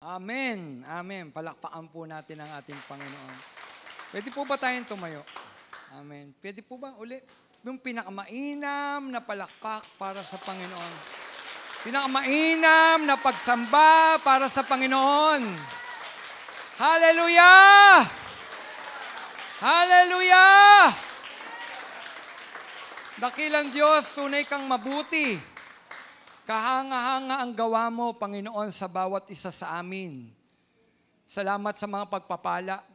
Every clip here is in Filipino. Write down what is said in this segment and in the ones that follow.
Amen. Amen. Palakpakan po natin ang ating Panginoon. Pwede po ba tayong tumayo? Amen. Pwede po ba uli? Yung pinakamainam na palakpak para sa Panginoon. Pinakamainam na pagsamba para sa Panginoon. Hallelujah! Hallelujah! Dakilang Diyos, tunay kang mabuti. Kahanga-hanga ang gawa mo, Panginoon, sa bawat isa sa amin. Salamat sa mga pagpapala.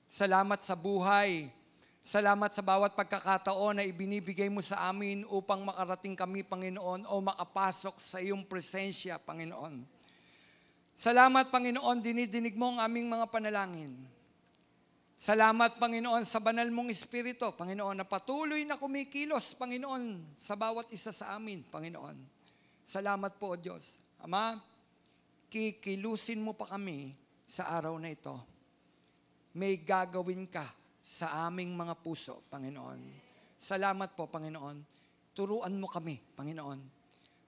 Salamat sa buhay. Salamat sa bawat pagkakataon na ibinibigay mo sa amin upang makarating kami, Panginoon, o makapasok sa iyong presensya, Panginoon. Salamat, Panginoon, dinidinig mo ang aming mga panalangin. Salamat, Panginoon, sa banal mong Espiritu, Panginoon, na patuloy na kumikilos, Panginoon, sa bawat isa sa amin, Panginoon. Salamat po, Diyos. Ama, kikilusin mo pa kami sa araw na ito. May gagawin ka sa aming mga puso, Panginoon. Salamat po, Panginoon. Turuan mo kami, Panginoon.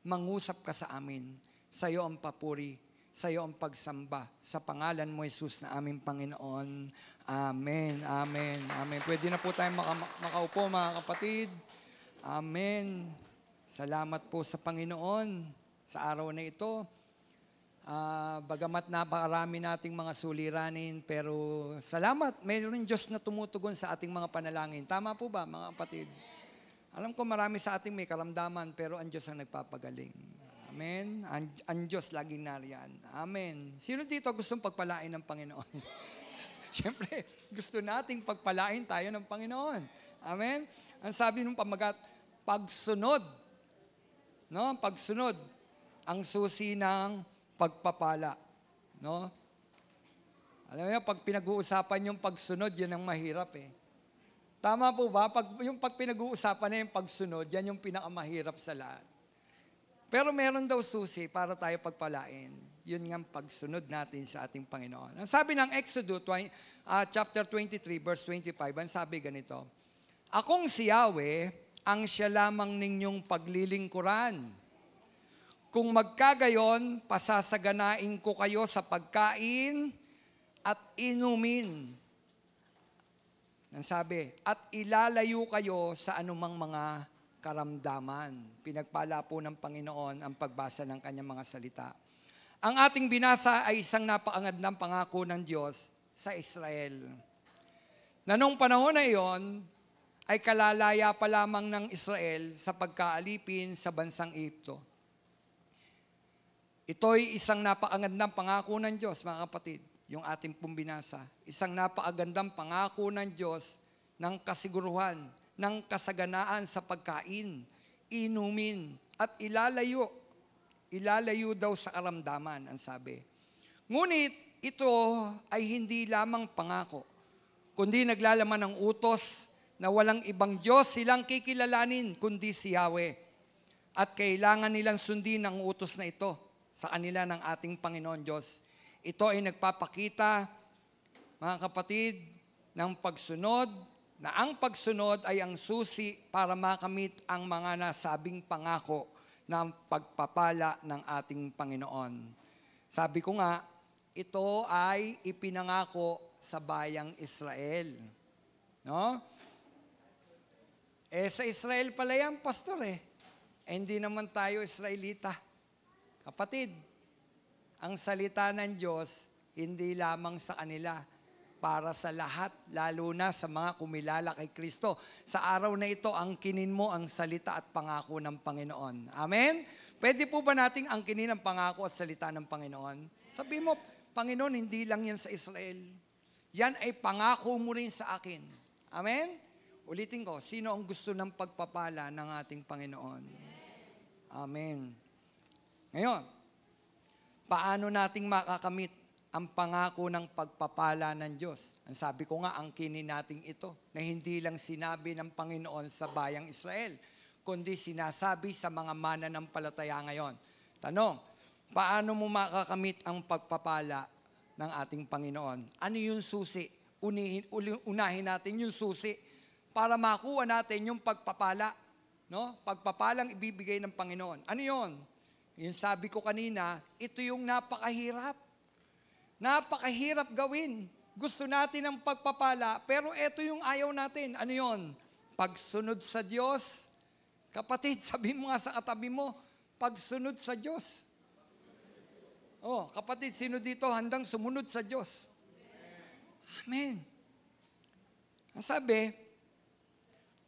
Mangusap ka sa amin. Sa iyo ang papuri, sa iyo ang pagsamba. Sa pangalan mo, Jesus, na aming Panginoon. Amen, amen, amen. Pwede na po tayong makaupo, mga kapatid. Amen. Salamat po sa Panginoon sa araw na ito. Bagamat napakarami nating mga suliranin, pero salamat, mayroon Diyos na tumutugon sa ating mga panalangin. Tama po ba, mga kapatid? Alam ko marami sa ating may karamdaman, pero ang Diyos ang nagpapagaling. Amen? Ang Diyos laging nariyan. Amen. Sino dito gustong pagpalain ng Panginoon? Siyempre, gusto nating pagpalain tayo ng Panginoon. Amen? Ang sabi ng pamagat, pagsunod. No, pagsunod ang susi ng pagpapala, no? Alam mo, pag pinag-uusapan yung pagsunod, yan ang mahirap eh. Tama po ba? Pag pinag-uusapan na yung pagsunod, yan yung pinakamahirap sa lahat. Pero meron daw susi para tayo pagpalain. Yun nga pagsunod natin sa ating Panginoon. Ang sabi ng Exodus chapter 23 verse 25, ang sabi ganito, akong si Yahweh, ang siya lamang ninyong paglilingkuran. Kung magkagayon, pasasaganain ko kayo sa pagkain at inumin. Ang sabi, at ilalayo kayo sa anumang mga karamdaman. Pinagpala po ng Panginoon ang pagbasa ng kanyang mga salita. Ang ating binasa ay isang napakangad ng pangako ng Diyos sa Israel. Na nung panahon na iyon, ay kalalaya pa lamang ng Israel sa pagkaalipin sa bansang Egypto. Ito'y isang napakagandang pangako ng Diyos, mga kapatid, yung ating pong binasa. Isang napakagandang pangako ng Diyos ng kasiguruhan, ng kasaganaan sa pagkain, inumin, at ilalayo. Ilalayo daw sa karamdaman, ang sabi. Ngunit ito ay hindi lamang pangako, kundi naglalaman ng utos na walang ibang Diyos silang kikilalanin kundi si Yahweh. At kailangan nilang sundin ang utos na ito sa kanila ng ating Panginoon Diyos. Ito ay nagpapakita, mga kapatid, ng pagsunod, na ang pagsunod ay ang susi para makamit ang mga nasabing pangako ng pagpapala ng ating Panginoon. Sabi ko nga, ito ay ipinangako sa bayang Israel. No? Sa Israel pala yan, pastor hindi naman tayo Israelita. Kapatid, ang salita ng Diyos, hindi lamang sa kanila, para sa lahat, lalo na sa mga kumilala kay Kristo. Sa araw na ito, angkinin mo ang salita at pangako ng Panginoon. Amen? Pwede po ba nating angkinin ang pangako at salita ng Panginoon? Sabi mo, Panginoon, hindi lang yan sa Israel. Yan ay pangako mo rin sa akin. Amen? Ulitin ko, sino ang gusto ng pagpapala ng ating Panginoon? Amen. Ngayon, paano nating makakamit ang pangako ng pagpapala ng Diyos? Ang sabi ko nga, angkinin natin ito, na hindi lang sinabi ng Panginoon sa bayang Israel, kundi sinasabi sa mga mananampalataya ngayon. Tanong, paano mo makakamit ang pagpapala ng ating Panginoon? Ano yung susi? Unahin natin yung susi para makuha natin yung pagpapala. No? Pagpapalang ibibigay ng Panginoon. Ano yun? Yung sabi ko kanina, ito yung napakahirap. Napakahirap gawin. Gusto natin ng pagpapala, pero ito yung ayaw natin. Ano yon? Pagsunod sa Diyos. Kapatid, sabi mo nga sa katabi mo, pagsunod sa Diyos. Oh, kapatid, sino dito handang sumunod sa Diyos? Amen. Ang sabi,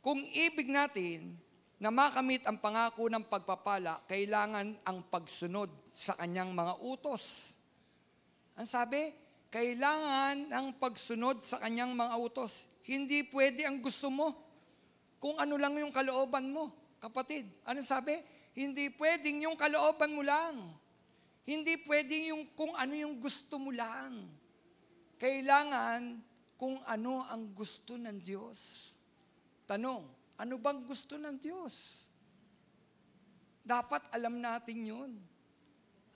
kung ibig natin na makamit ang pangako ng pagpapala, kailangan ang pagsunod sa kanyang mga utos. Ang sabi, kailangan ang pagsunod sa kanyang mga utos. Hindi pwede ang gusto mo kung ano lang yung kalooban mo. Kapatid, ano sabi? Hindi pwedeng yung kalooban mo lang. Hindi pwedeng yung kung ano yung gusto mo lang. Kailangan kung ano ang gusto ng Diyos. Tanong, ano bang gusto ng Diyos? Dapat alam natin yun.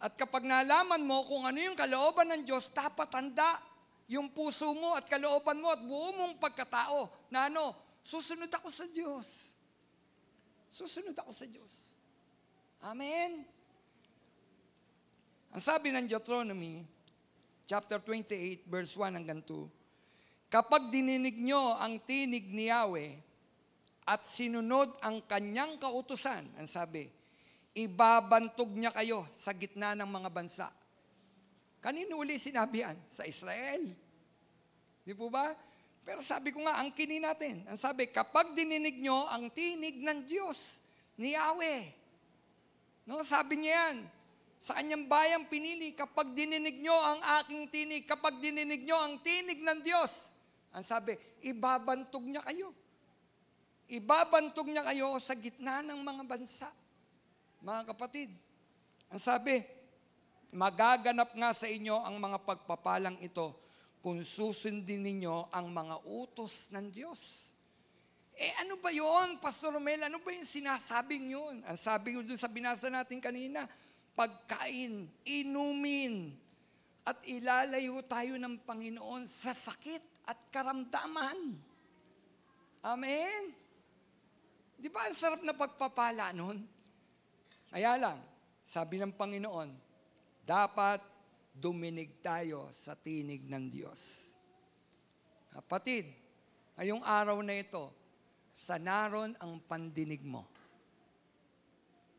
At kapag nalaman mo kung ano yung kalooban ng Diyos, dapat handa yung puso mo at kalooban mo at buo mong pagkatao na ano, susunod ako sa Diyos. Susunod ako sa Diyos. Amen? Ang sabi ng Deuteronomy, chapter 28, verse 1 hanggang 2, kapag dininig nyo ang tinig ni Yahweh at sinunod ang kanyang kautusan, ang sabi, ibabantog niya kayo sa gitna ng mga bansa. Kanino uli sinabi yan? Sa Israel. Di po ba? Pero sabi ko nga, angkinin natin. Ang sabi, kapag dininig nyo ang tinig ng Diyos, ni Yahweh. No, sabi niya yan, sa kanyang bayang pinili, kapag dininig nyo ang aking tinig, kapag dininig nyo ang tinig ng Diyos, ang sabi, ibabantog niya kayo. Ibabantog niya kayo sa gitna ng mga bansa. Mga kapatid, ang sabi, magaganap nga sa inyo ang mga pagpapalang ito kung susundin ninyo ang mga utos ng Diyos. Ano ba yun, Pastor Romel? Ano ba yung sinasabing yun? Ang sabi ko dun sa binasa natin kanina, pagkain, inumin, at ilalayo tayo ng Panginoon sa sakit at karamdaman. Amen? Di ba ang sarap na pagpapala nun? Kaya lang, sabi ng Panginoon, dapat duminig tayo sa tinig ng Diyos. Kapatid, ngayong araw na ito, sanaron ang pandinig mo.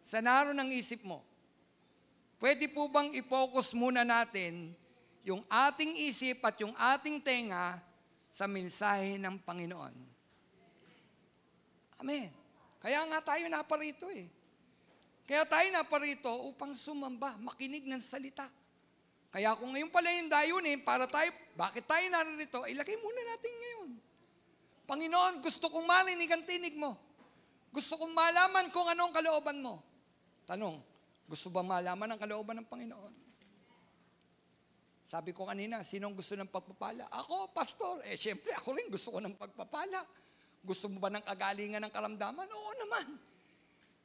Sanaron ang isip mo. Pwede po bang i-focus muna natin yung ating isip at yung ating tenga sa mensahe ng Panginoon? Amen. Kaya nga tayo naparito eh. Kaya tayo naparito upang sumamba, makinig ng salita. Kaya kung ngayon pala yung dayunin, para tayo, bakit tayo narito, ilagay muna natin ngayon. Panginoon, gusto kong marinig ang tinig mo. Gusto kong malaman kung anong kalooban mo. Tanong, gusto ba malaman ang kalooban ng Panginoon? Sabi ko kanina, sinong gusto ng pagpapala? Ako, pastor. Siyempre, ako rin gusto ko ng pagpapala. Gusto mo ba ng kagalingan ng karamdaman? Oo naman.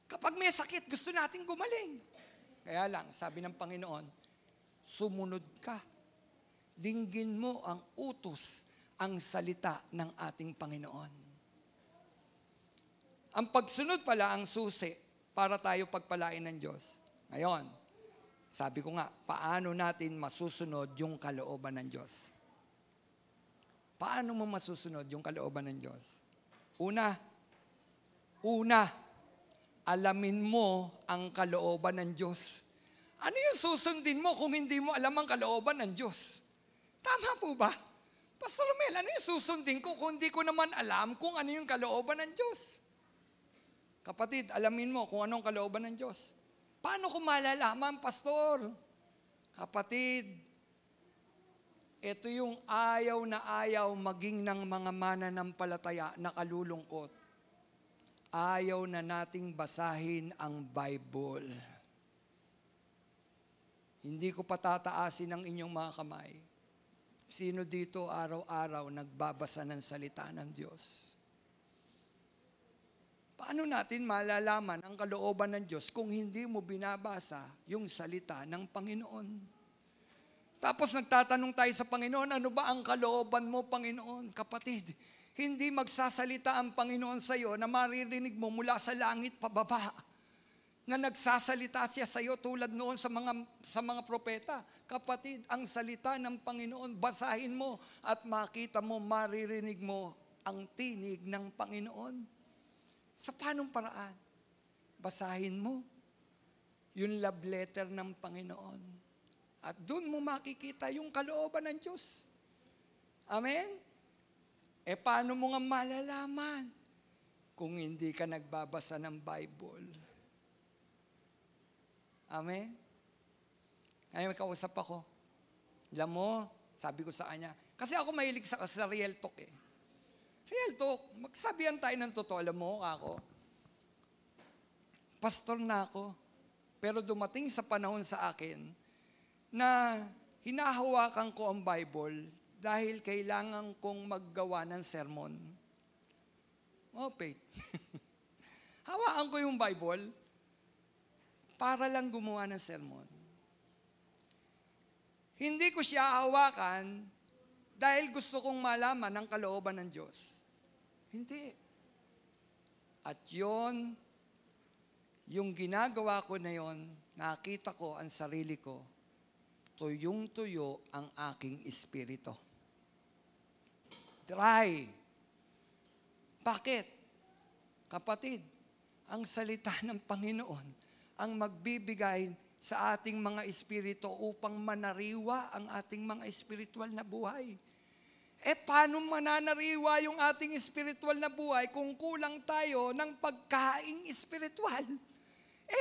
Kapag may sakit, gusto nating gumaling. Kaya lang, sabi ng Panginoon, sumunod ka. Dinggin mo ang utos, ang salita ng ating Panginoon. Ang pagsunod pala ang susi para tayo pagpalain ng Diyos. Ngayon, sabi ko nga, paano natin masusunod yung kalooban ng Diyos? Paano mo masusunod yung kalooban ng Diyos? Una, alamin mo ang kalooban ng Diyos. Ano yung susundin mo kung hindi mo alam ang kalooban ng Diyos? Tama po ba? Pastor Romel, ano yung susundin ko kung hindi ko naman alam kung ano yung kalooban ng Diyos? Kapatid, alamin mo kung anong kalooban ng Diyos. Paano ko malalaman, Pastor? Kapatid, ito yung ayaw na ayaw maging ng mga mananampalataya na kalulungkot. Ayaw na nating basahin ang Bible. Hindi ko patataasin ang inyong mga kamay. Sino dito araw-araw nagbabasa ng salita ng Diyos? Paano natin malalaman ang kalooban ng Diyos kung hindi mo binabasa yung salita ng Panginoon? Tapos nagtatanong tayo sa Panginoon, ano ba ang kalooban mo, Panginoon? Kapatid, hindi magsasalita ang Panginoon sa iyo na maririnig mo mula sa langit pababa. na nagsasalita siya sa iyo tulad noon sa mga propeta. Kapatid, ang salita ng Panginoon, basahin mo at makita mo, maririnig mo ang tinig ng Panginoon. Sa panong paraan? Basahin mo yung love letter ng Panginoon. At doon mo makikita yung kalooban ng Diyos. Amen? Paano mo nga malalaman kung hindi ka nagbabasa ng Bible? Amen? Ngayon may kausap ako. Alam mo, sabi ko sa kanya, kasi ako mahilig sa real talk eh. Real talk, magsabihan tayo ng totoo. Alam mo, ako, pastor na ako, pero dumating sa panahon sa akin na hinahawakan ko ang Bible dahil kailangan kong maggawa ng sermon. Oh, faith. Hawakan ko yung Bible para lang gumawa ng sermon. Hindi ko siya hawakan dahil gusto kong malaman ang kalooban ng Diyos. Hindi. At yon, yung ginagawa ko na yon, nakita ko ang sarili ko, tuyong-tuyo ang aking espiritu. Dry. Bakit? Kapatid, ang salita ng Panginoon ang magbibigay sa ating mga espiritu upang manariwa ang ating mga espiritual na buhay. Paano mananariwa yung ating espiritual na buhay kung kulang tayo ng pagkaing espiritual?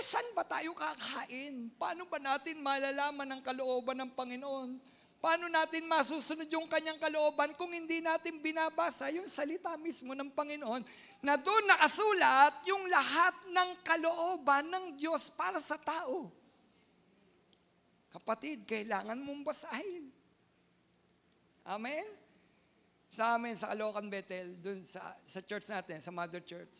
Saan ba tayo kakain? Paano ba natin malalaman ang kalooban ng Panginoon? Paano natin masusunod yung kanyang kalooban kung hindi natin binabasa yung salita mismo ng Panginoon na doon nakasulat yung lahat ng kalooban ng Diyos para sa tao? Kapatid, kailangan mong basahin. Amen? Sa amin, sa Caloocan Bethel, doon sa church natin, sa Mother Church,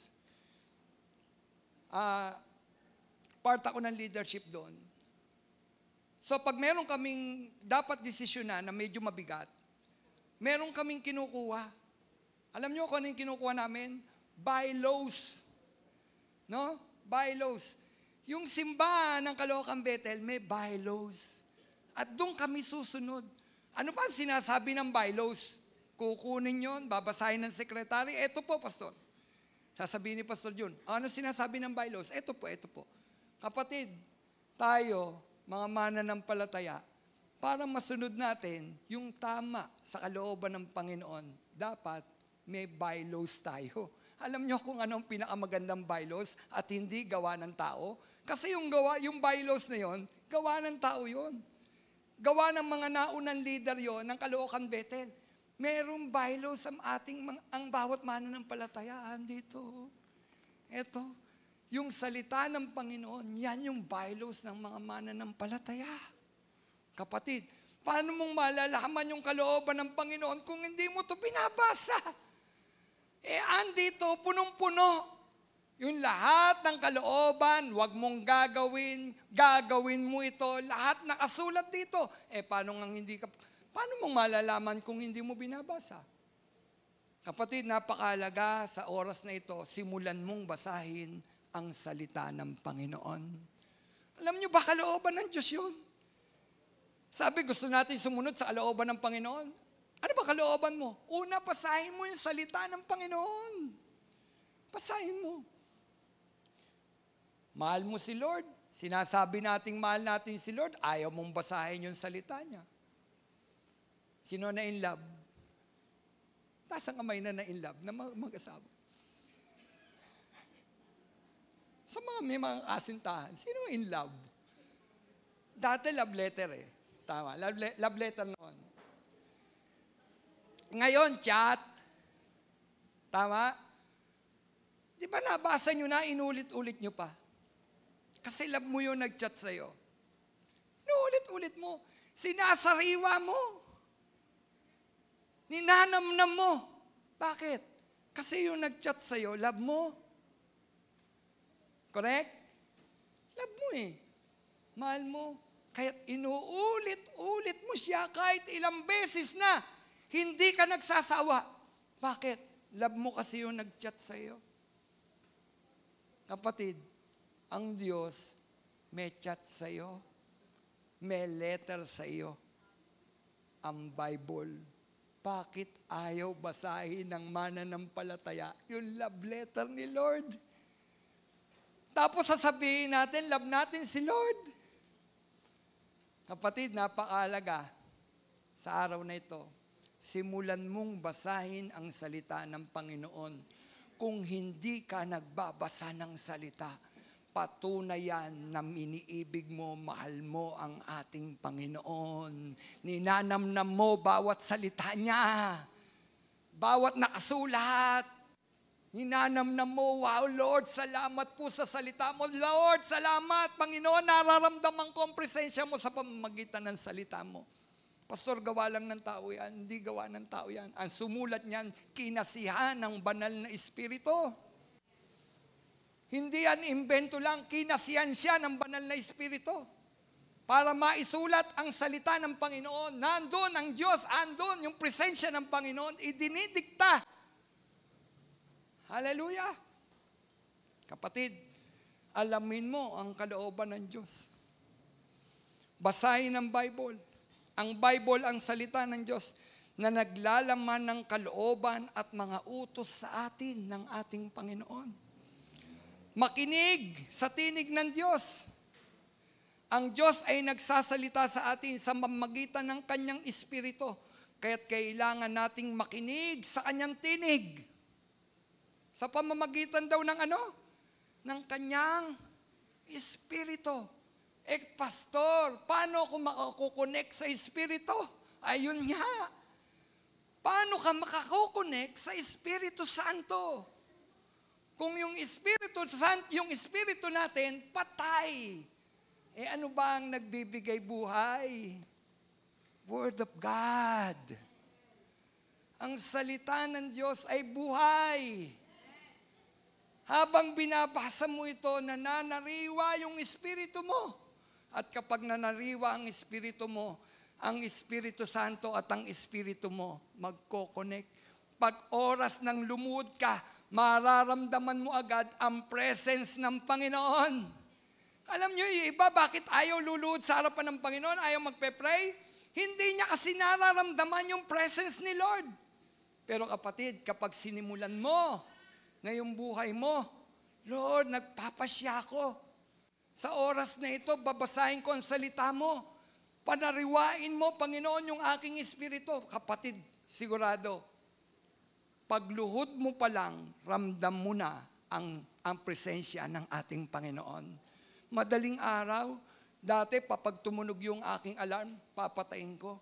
part ako ng leadership doon. So pag meron kaming dapat desisyonan na medyo mabigat, meron kaming kinukuha. Alam niyo kung ano yung kinukuha namin? Bylaws. No? Bylaws. Yung simbahan ng Caloocan Bethel, may bylaws. At doon kami susunod. Ano pa ang sinasabi ng bylaws? Kukunin yon, babasahin ng sekretary. Eto po, pastor. Sasabihin ni Pastor Jun, ano sinasabi ng bylaws? Eto po, eto po. Kapatid, tayo, mga mananampalataya, para masunod natin yung tama sa kalooban ng Panginoon, dapat may bylaws tayo. Alam niyo kung anong pinakamagandang bylaws at hindi gawa ng tao? Kasi yung bylaws na yon, gawa ng tao yon. Gawa ng mga naunang leader yon ng Caloocan Bethel. Merong bylaws ang bawat mananampalataya dito. Ito. Yung salita ng Panginoon, yan yung bylaws ng mga mananampalataya. Kapatid, paano mong malalaman yung kalooban ng Panginoon kung hindi mo ito binabasa? Andito, punong-puno. Yung lahat ng kalooban, huwag mong gagawin mo ito, lahat nakasulat dito. Paano mong malalaman kung hindi mo binabasa? Kapatid, napakahalaga sa oras na ito, simulan mong basahin ang salita ng Panginoon. Alam niyo ba, kalooban ng Diyos yun? Sabi, gusto natin sumunod sa kalooban ng Panginoon. Ano ba kalooban mo? Una, basahin mo yung salita ng Panginoon. Basahin mo. Mahal mo si Lord. Sinasabi nating mahal natin si Lord, ayaw mong basahin yung salita niya. Sino na in love? Taas ang kamay na in love na mag-asawa. Sa may mga kasintahan, sino in love? Dati love letter eh. Tama, love letter noon. Ngayon, chat. Tama? Di ba nabasa nyo na, inulit-ulit nyo pa? Kasi love mo yung nag-chat sa'yo. Inulit-ulit mo. Sinasariwa mo. Ninanamnam mo. Bakit? Kasi yung nag-chat sa'yo, love mo. Correct? Love mo eh. Mahal mo. Kaya inuulit-ulit mo siya kahit ilang beses na. Hindi ka nagsasawa. Bakit? Love mo kasi yung nag-chat sa'yo. Kapatid, Ang Diyos may chat sa iyo, may letter sa iyo, ang Bible. Bakit ayaw basahin ng mananampalataya yung love letter ni Lord? Tapos sasabihin natin, love natin si Lord. Kapatid, napakahalaga sa araw na ito. Simulan mong basahin ang salita ng Panginoon. Kung hindi ka nagbabasa ng salita, patunay yan na iniibig mo, mahal mo ang ating Panginoon. Ninanamnam mo bawat salita niya, bawat nakasulat. Ninanamnam mo, wow Lord, salamat po sa salita mo. Lord, salamat, Panginoon, nararamdaman ko ang presensya mo sa pamamagitan ng salita mo. Pastor, gawa lang ng tao yan. Hindi gawa ng tao yan. Ang sumulat niyan, kinasihan ng banal na Espiritu. Hindi yan imbento lang, kinasihan siya ng banal na Espiritu. Para maisulat ang salita ng Panginoon. Nandun ang Diyos, andun yung presensya ng Panginoon, idinidikta. Hallelujah! Kapatid, alamin mo ang kalooban ng Diyos. Basahin ang Bible. Ang Bible ang salita ng Diyos na naglalaman ng kalooban at mga utos sa atin ng ating Panginoon. Makinig sa tinig ng Diyos. Ang Diyos ay nagsasalita sa atin sa pamamagitan ng Kanyang Espiritu. Kaya't kailangan nating makinig sa Kanyang tinig. Sa pamamagitan daw ng ano? Ng Kanyang Espiritu. Pastor, paano ako makakukonek sa Espiritu? Ayun nga. Paano ka makakukonek sa Espiritu Santo? Kung yung Espiritu natin, patay. Ano ba ang nagbibigay buhay? Word of God. Ang salita ng Diyos ay buhay. Habang binabasa mo ito, nananariwa yung Espiritu mo. At kapag nanariwa ang Espiritu mo, ang Espiritu Santo at ang Espiritu mo magko-connect. Pag oras ng lumuhod ka, mararamdaman mo agad ang presence ng Panginoon. Alam nyo, yung iba, bakit ayaw luluhod sa harapan ng Panginoon? Ayaw magpe-pray? Hindi niya kasi nararamdaman yung presence ni Lord. Pero kapatid, kapag sinimulan mo na yung buhay mo, Lord, nagpapasya ako. Sa oras na ito, babasahin ko ang salita mo. Panariwain mo, Panginoon, yung aking espiritu. Kapatid, sigurado, pagluhod mo pa lang, ramdam mo na ang presensya ng ating Panginoon. Madaling araw, dati papag tumunog yung aking alarm, papatayin ko.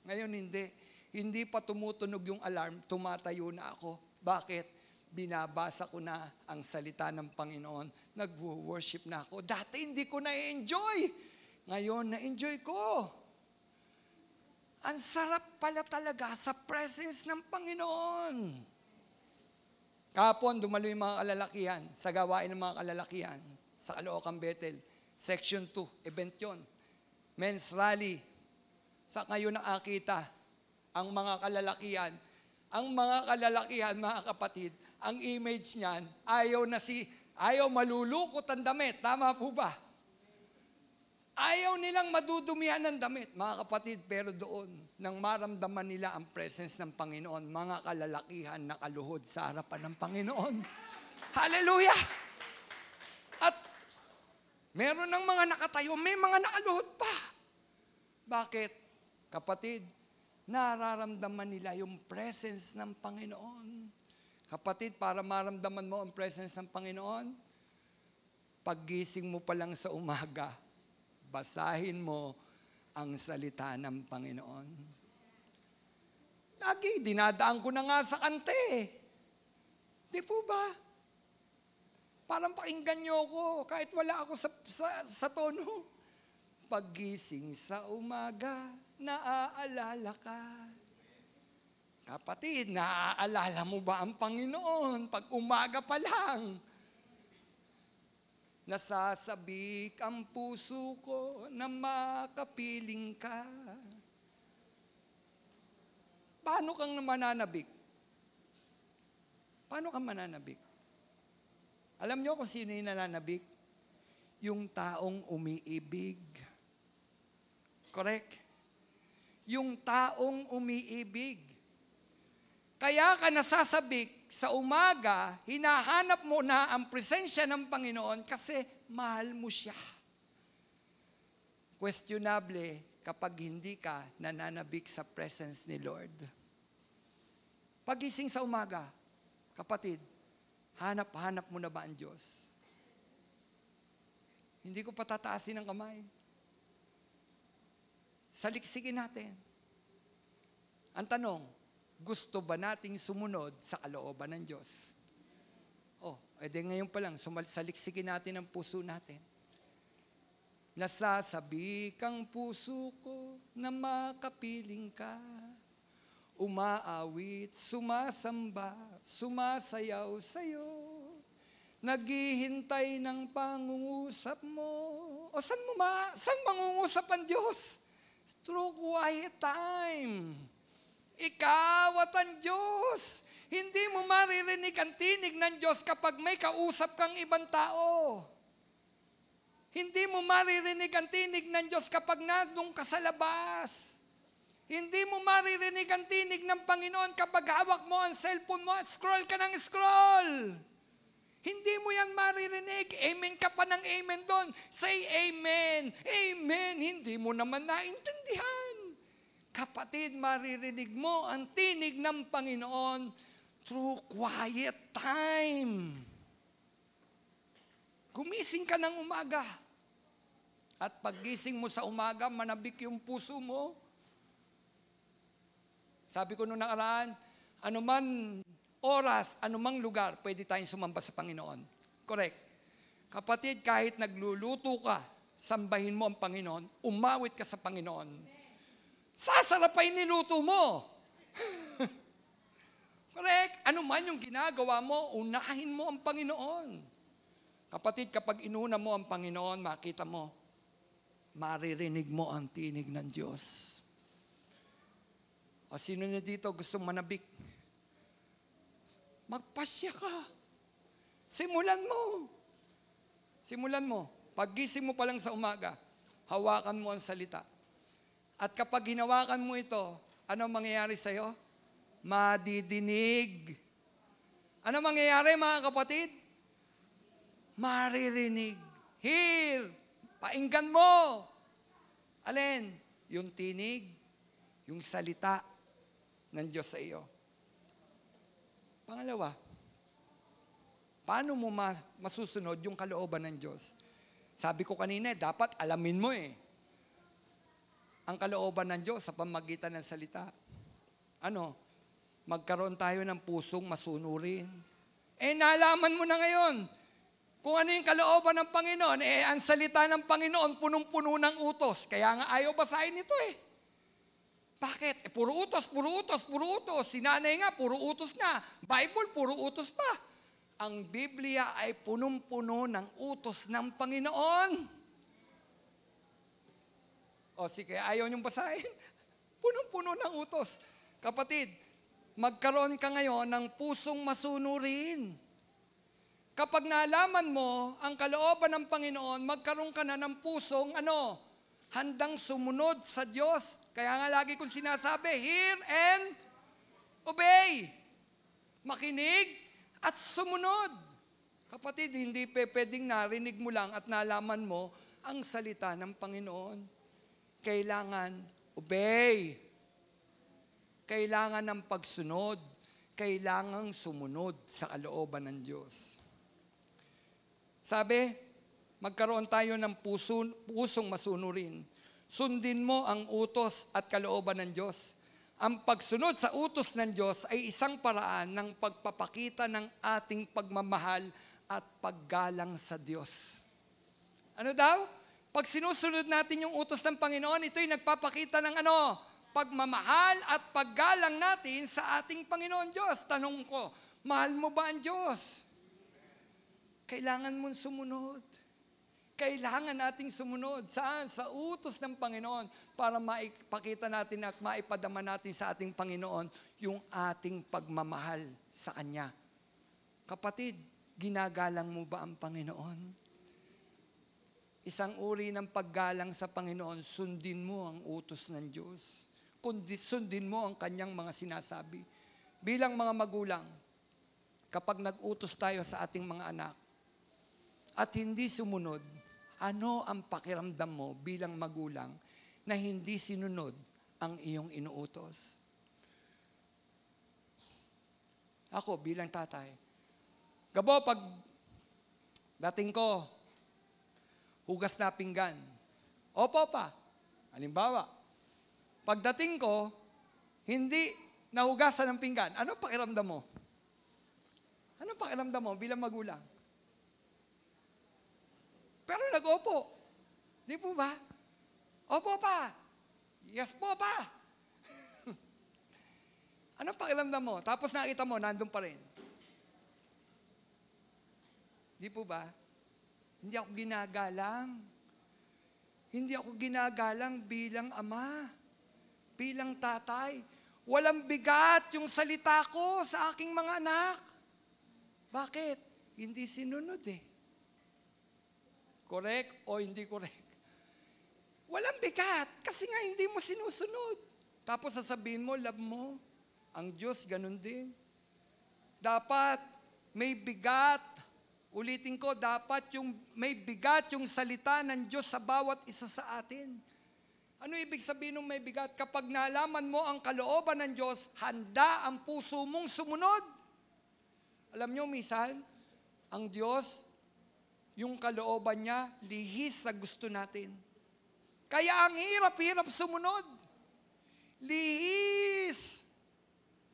Ngayon hindi. Hindi pa tumutunog yung alarm, tumatayo na ako. Bakit? Binabasa ko na ang salita ng Panginoon. Nag-worship na ako. Dati hindi ko na-enjoy. Ngayon, na-enjoy ko. Ang sarap pala talaga sa presence ng Panginoon. Kahapon, dumalo yung mga kalalakihan sa gawain ng mga kalalakihan sa Caloocan Bethel. Section 2, event yun. Men's rally. Sa kayo nakakita ang mga kalalakihan. Ang mga kalalakihan, mga kapatid, ang image niyan, ayaw malulukot ang damit. Tama po ba? Ayaw nilang madudumihan ng damit, mga kapatid, pero doon, nang maramdaman nila ang presence ng Panginoon, mga kalalakihan nakaluhod sa harapan ng Panginoon. Hallelujah! At meron ng mga nakatayo, may mga nakaluhod pa. Bakit? Kapatid, nararamdaman nila yung presence ng Panginoon. Kapatid, para maramdaman mo ang presence ng Panginoon, paggising mo pa lang sa umaga, basahin mo ang salita ng Panginoon. Lagi, dinadaan ko na nga sa kante. Di po ba? Parang pakinggan niyo ako, kahit wala ako sa tono. Paggising sa umaga, naaalala ka. Kapatid, naaalala mo ba ang Panginoon pag umaga pa lang? Nasasabik ang puso ko na makapiling ka. Paano kang mananabik? Paano kang mananabik? Alam niyo kung sino yung nananabik? Yung taong umiibig. Correct? Yung taong umiibig. Kaya ka nasasabik sa umaga, hinahanap mo na ang presensya ng Panginoon kasi mahal mo siya. Questionable kapag hindi ka nananabik sa presence ni Lord. Pagising sa umaga, kapatid, hanap-hanap mo na ba ang Diyos? Hindi ko patataasin ang kamay. Saliksikin natin. Ang tanong, gusto ba nating sumunod sa kalooban ng Diyos? Edi ngayon pa lang, saliksikin natin ang puso natin. Nasasabik ang puso ko na makapiling ka. Umaawit, sumasamba, sumasayaw sa'yo. Naghihintay ng pangungusap mo. Saan mangungusap ang Diyos? Through quiet time. Ikaw at ang Diyos. Hindi mo maririnig ang tinig ng Diyos kapag may kausap kang ibang tao. Hindi mo maririnig ang tinig ng Diyos kapag nandun ka sa labas. Hindi mo maririnig ang tinig ng Panginoon kapag hawak mo ang cellphone mo at scroll ka ng scroll. Hindi mo yan maririnig. Amen ka pa ng amen doon. Say amen. Amen. Hindi mo naman naintindihan. Kapatid, maririnig mo ang tinig ng Panginoon through quiet time. Gumising ka ng umaga. At paggising mo sa umaga, manabik yung puso mo. Sabi ko noong nakaraan, anuman oras, anumang lugar, pwede tayong sumamba sa Panginoon. Correct. Kapatid, kahit nagluluto ka, sambahin mo ang Panginoon, umawit ka sa Panginoon. Sasarap pa yung niluto mo. Correct. Anuman yung ginagawa mo, unahin mo ang Panginoon. Kapatid, kapag inuna mo ang Panginoon, makita mo, maririnig mo ang tinig ng Diyos. O sino na dito gustong manabik? Magpasya ka. Simulan mo. Simulan mo. Paggising mo pa lang sa umaga, hawakan mo ang salita. At kapag hinawakan mo ito, ano mangyayari sa'yo? Madidinig. Ano mangyayari mga kapatid? Maririnig. Hear. Painggan mo. Alin? Yung tinig, yung salita ng Diyos sa iyo. Pangalawa, paano mo masusunod yung kalooban ng Diyos? Sabi ko kanina, dapat alamin mo ang kalooban ng Diyos sa pamagitan ng salita. Magkaroon tayo ng pusong masunurin. Nalaman mo na ngayon kung ano yung kalooban ng Panginoon. Ang salita ng Panginoon, punong-puno ng utos. Kaya nga ayaw basahin ito Bakit? Puro utos, puro utos, puro utos. Si nanay nga, puro utos na. Bible, puro utos pa. Ang Biblia ay punong-puno ng utos ng Panginoon. Sige, ayaw niyong basahin. Punong-puno ng utos. Kapatid, magkaroon ka ngayon ng pusong masunurin. Kapag nalaman mo ang kalooban ng Panginoon, magkaroon ka na ng pusong handang sumunod sa Diyos. Kaya nga lagi kong sinasabi, hear and obey. Makinig at sumunod. Kapatid, hindi pwedeng narinig mo lang at nalaman mo ang salita ng Panginoon. Kailangan obey. Kailangan ng pagsunod. Kailangan sumunod sa kalooban ng Diyos. Sabi, magkaroon tayo ng pusong masunurin. Sundin mo ang utos at kalooban ng Diyos. Ang pagsunod sa utos ng Diyos ay isang paraan ng pagpapakita ng ating pagmamahal at paggalang sa Diyos. Ano daw? Pag sinusunod natin yung utos ng Panginoon, ito'y nagpapakita ng pagmamahal at paggalang natin sa ating Panginoon Diyos. Tanong ko, mahal mo ba ang Diyos? Kailangan mong sumunod. Kailangan nating sumunod. Saan? Sa utos ng Panginoon para maipakita natin at maipadama natin sa ating Panginoon yung ating pagmamahal sa Kanya. Kapatid, ginagalang mo ba ang Panginoon? isang uri ng paggalang sa Panginoon, sundin mo ang utos ng Diyos. Kundi sundin mo ang kanyang mga sinasabi. Bilang mga magulang, kapag nag-utos tayo sa ating mga anak at hindi sumunod, ano ang pakiramdam mo bilang magulang na hindi sinunod ang iyong inuutos? Ako bilang tatay, Gabo, pag dating ko, hugas na pinggan. Opo pa. Halimbawa, pagdating ko, hindi nahugasan ng pinggan. Ano pakiramdam mo? Ano pakiramdam mo bilang magulang? Pero nag-opo. Di po ba? Opo pa. Yes po pa. Ano pakiramdam mo? Tapos nakita mo, nandun pa rin. Di po ba? Hindi ako ginagalang. Hindi ako ginagalang bilang ama, bilang tatay. Walang bigat yung salita ko sa aking mga anak. Bakit? Hindi sinunod eh. Correct o hindi correct? Walang bigat kasi nga hindi mo sinusunod. Tapos sasabihin mo, love mo. Ang Diyos, ganun din. Dapat may bigat. Ulitin ko, dapat may bigat yung salita ng Diyos sa bawat isa sa atin. Ano ibig sabihin ng may bigat? Kapag nalaman mo ang kalooban ng Diyos, handa ang puso mong sumunod. Alam nyo, minsan, ang Diyos, yung kalooban niya, lihis sa gusto natin. Kaya ang hirap-hirap sumunod. Lihis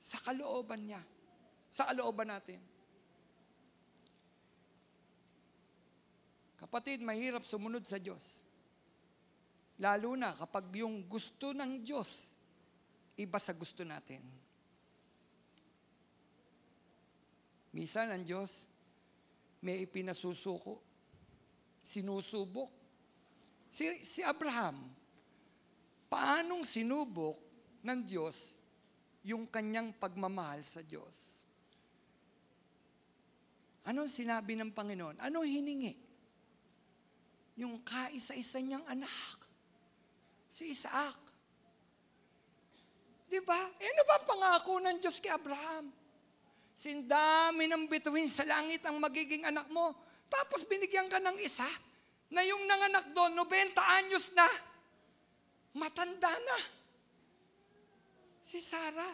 sa kalooban niya. Sa kalooban natin. Kapatid, mahirap sumunod sa Diyos. Lalo na kapag yung gusto ng Diyos, iba sa gusto natin. Minsan ang Diyos, may ipinasusuko, sinusubok. Si Abraham, paanong sinubok ng Diyos yung kanyang pagmamahal sa Diyos? Anong sinabi ng Panginoon? Anong hiningi? Yung kaisa-isa niyang anak, si Isaac. Diba? Ano ba ang pangako ng Diyos kay Abraham? Sindami ng bituin sa langit ang magiging anak mo. Tapos binigyan ka ng isa na yung nanganak doon, 90 anyos na. Matanda na. Si Sarah.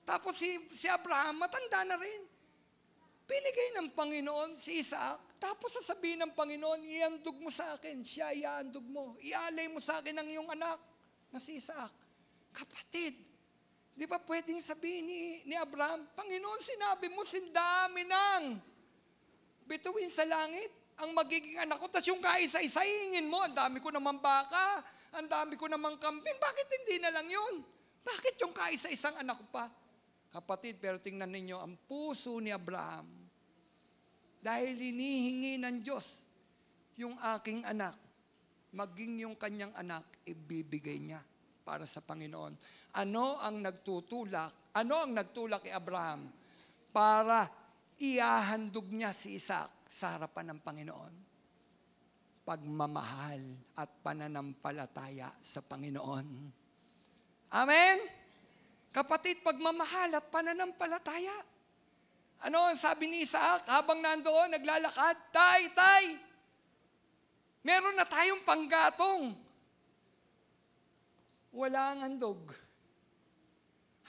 Tapos si Abraham, matanda na rin. Binigay ng Panginoon si Isaac. Tapos sasabihin ng Panginoon, iandog mo sa akin. Siya iandog mo. Ialay mo sa akin ang iyong anak na si Isaac. Kapatid, di ba pwedeng sabihin ni Abraham, Panginoon, sinabi mo, sindami ng bituin sa langit ang magiging anak ko. Tapos yung kaisa-isa, hingin mo, ang dami ko naman baka, ang dami ko naman kambing. Bakit hindi na lang yun? Bakit yung kaisa-isang anak ko pa? Kapatid, pero tingnan ninyo, ang puso ni Abraham, dahil hinihingi ng Diyos yung aking anak, maging yung kanyang anak, ibibigay niya para sa Panginoon. Ano ang nagtutulak? Ano ang nagtulak kay Abraham? Para iahandog niya si Isaac sa harapan ng Panginoon. Pagmamahal at pananampalataya sa Panginoon. Amen? Kapatid, pagmamahal at pananampalataya. Ano ang sabi ni Isaac habang nandoon, naglalakad? Tay! Meron na tayong panggatong. Wala ang handog.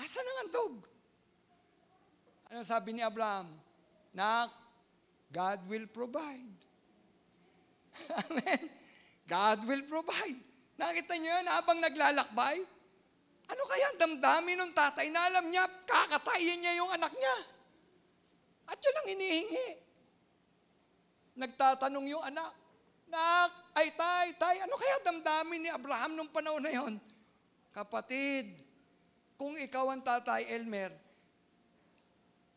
Asan ang handog? Ano sabi ni Abraham? Nak, God will provide. Amen? God will provide. Nakita niyo yun habang naglalakbay? Ano kaya ang damdamin ng tatay na alam niya, kakatayin niya yung anak niya? At yun ang hinihingi. Nagtatanong yung anak, Nak, ay tay, ano kaya damdamin ni Abraham nung panahon na yun? Kapatid, kung ikaw ang tatay, Elmer,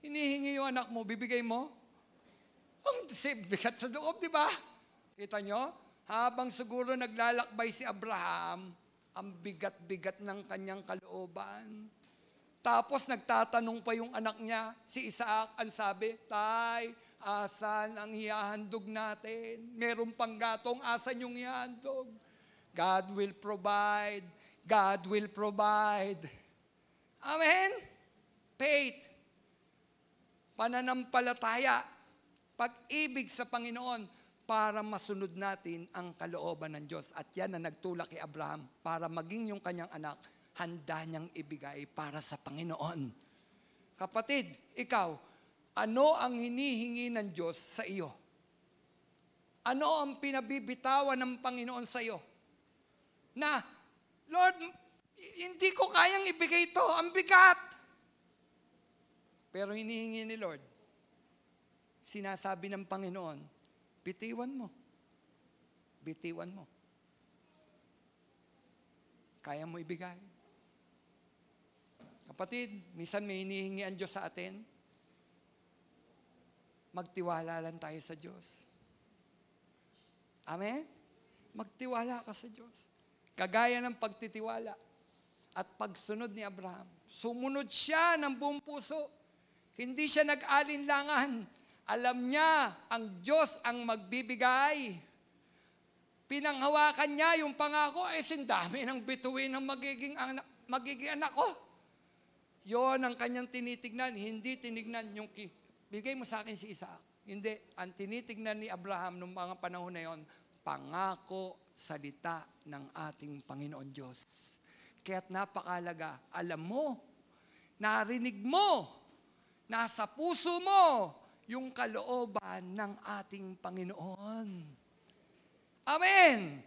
hinihingi yung anak mo, bibigay mo? Ang bigat sa loob, di ba? Kita nyo? Habang siguro naglalakbay si Abraham, ang bigat-bigat ng kanyang kalooban. Tapos nagtatanong pa yung anak niya, si Isaac, ang sabi, Tay, Asan ang ihahandog natin? Meron pang gatong, asan yung ihahandog? God will provide. God will provide. Amen? Faith. Pananampalataya. Pag-ibig sa Panginoon para masunod natin ang kalooban ng Diyos. At yan ang nagtulak kay Abraham para maging yung kanyang anak, handa niyang ibigay para sa Panginoon. Kapatid, ikaw, ano ang hinihingi ng Diyos sa iyo? Ano ang pinabibitawan ng Panginoon sa iyo? Na, Lord, hindi ko kayang ibigay ito. Ang bigat. Pero hinihingi ni Lord, sinasabi ng Panginoon, bitiwan mo. Bitiwan mo. Kaya mo ibigay. Kapatid, minsan may hinihingi ang Diyos sa atin. Magtiwala lang tayo sa Diyos. Amen? Magtiwala ka sa Diyos. Kagaya ng pagtitiwala at pagsunod ni Abraham. Sumunod siya ng buong puso. Hindi siya nag-alinlangan. Alam niya, ang Diyos ang magbibigay. Pinanghawakan niya yung pangako, sindami ng bituin ng magiging anak ko. Yon ang kanyang tinitignan, hindi tinignan yung bigay mo sa akin si Isaac. Hindi. Ang tinitignan ni Abraham noong mga panahon na yon, pangako, salita ng ating Panginoon Diyos. Kaya't napakalaga, alam mo, narinig mo, nasa puso mo, yung kalooban ng ating Panginoon. Amen!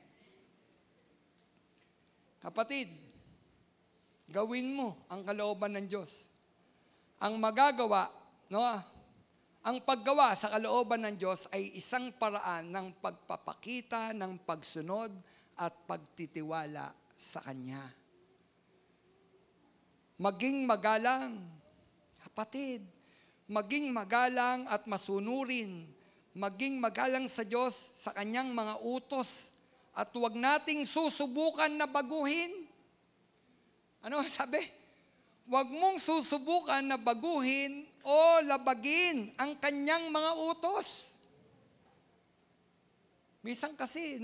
Kapatid, gawin mo ang kalooban ng Diyos. Ang magagawa, ang paggawa sa kalooban ng Diyos ay isang paraan ng pagpapakita ng pagsunod at pagtitiwala sa Kanya. Maging magalang, kapatid, maging magalang at masunurin, maging magalang sa Diyos sa Kanyang mga utos at huwag nating susubukan na baguhin. Ano sabi? Huwag mong susubukan na baguhin o labagin ang Kanyang mga utos. Minsan kasi,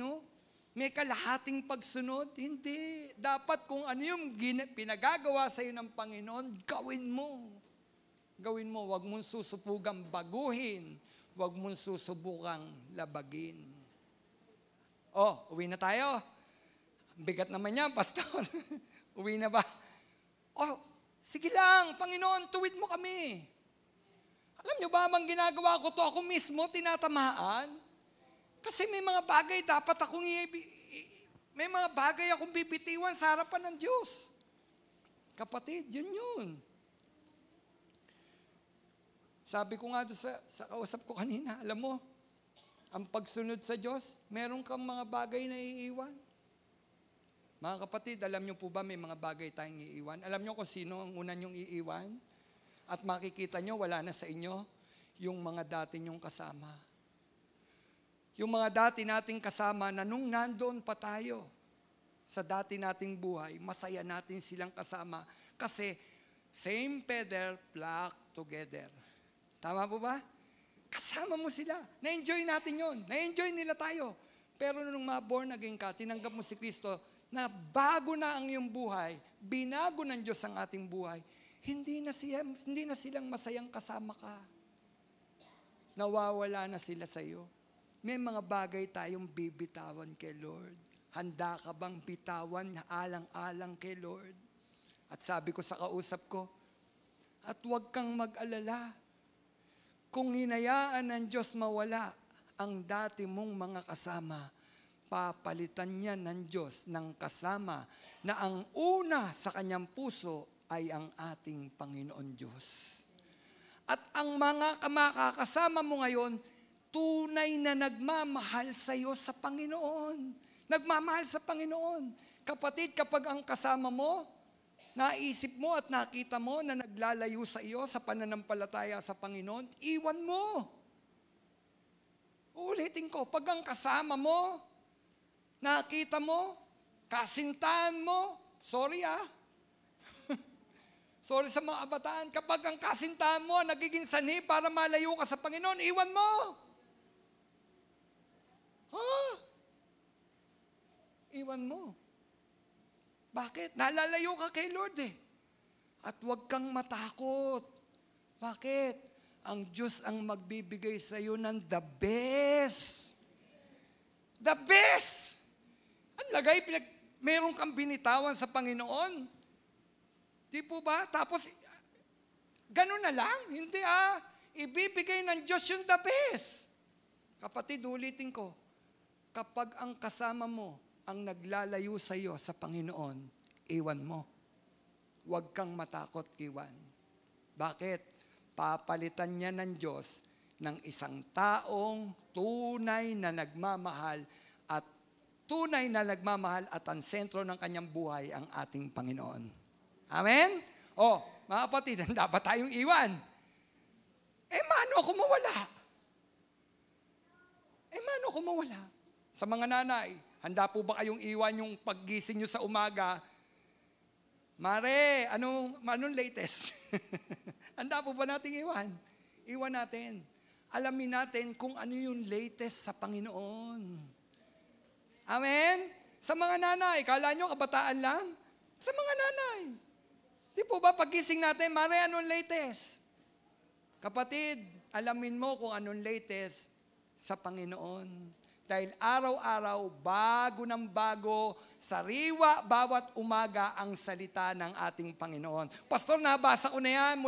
may kalahating pagsunod. Hindi. Dapat kung ano yung pinagagawa sa iyo ng Panginoon, gawin mo. Gawin mo. Huwag mong susubukan baguhin. Huwag mong susubukan labagin. Uwi na tayo. Bigat naman yan, Pastor. Uwi na ba? Sige lang, Panginoon, tuwid mo kami. Alam nyo ba, bang ginagawa ko to, ako mismo tinatamaan? Kasi may mga bagay dapat may mga bagay akong bibitiwan sa harapan ng Diyos. Kapatid, yun. Sabi ko nga doon sa kausap ko kanina, alam mo, ang pagsunod sa Diyos, meron kang mga bagay na iiwan. Mga kapatid, alam nyo po ba may mga bagay tayong iiwan? Alam nyo kung sino ang una nyong iiwan? At makikita nyo, wala na sa inyo, yung mga dati nyong kasama. Yung mga dati nating kasama na nung nandoon pa tayo sa dati nating buhay, masaya natin silang kasama. Kasi same feather flock together. Tama po ba? Kasama mo sila. Na-enjoy natin yon. Na-enjoy nila tayo. Pero nung ma-born again ka, tinanggap mo si Kristo, na bago na ang iyong buhay, binago ng Diyos ang ating buhay, hindi na silang masayang kasama ka. Nawawala na sila sa iyo. May mga bagay tayong bibitawan kay Lord. Handa ka bang bitawan alang-alang kay Lord? At sabi ko sa kausap ko, at huwag kang mag-alala. Kung hinayaan ng Diyos mawala ang dati mong mga kasama, papalitan niya ng Diyos ng kasama na ang una sa kanyang puso ay ang ating Panginoon Diyos. At ang mga makakasama mo ngayon, tunay na nagmamahal sa iyo sa Panginoon. Nagmamahal sa Panginoon. Kapatid, kapag ang kasama mo, naisip mo at nakita mo na naglalayo sa iyo sa pananampalataya sa Panginoon, iwan mo. Uulitin ko, pag ang kasama mo, nakita mo, kasintahan mo, sorry Sorry sa mga kabataan, kapag ang kasintahan mo nagiging sanhi para malayo ka sa Panginoon, iwan mo. Iwan mo. Bakit? Nalalayo ka kay Lord eh. At huwag kang matakot. Bakit? Ang Diyos ang magbibigay sa iyo ng the best. The best! Ang lagay, meron kang binitawan sa Panginoon. Di po ba? Tapos, ganun na lang? Hindi ibibigay ng Diyos yung the best. Kapatid, ulitin ko, kapag ang kasama mo ang naglalayo sa iyo sa Panginoon, iwan mo. Huwag kang matakot iwan. Bakit? Papalitan niya ng Diyos ng isang taong tunay na nagmamahal at ang sentro ng kanyang buhay ang ating Panginoon. Amen? Mga kapatid, dapat tayong iwan. Mano ako mawala? Sa mga nanay, handa po ba kayong iwan yung paggising nyo sa umaga? Mare, anong latest? Handa po ba nating iwan? Iwan natin. Alamin natin kung ano yung latest sa Panginoon. Amen? Sa mga nanay, kala nyo kabataan lang? Sa mga nanay. Di po ba paggising natin, Mare, anong latest? Kapatid, alamin mo kung anong latest sa Panginoon. Dahil araw-araw, bago ng bago, sariwa bawat umaga ang salita ng ating Panginoon. Pastor, nabasa ko na yan.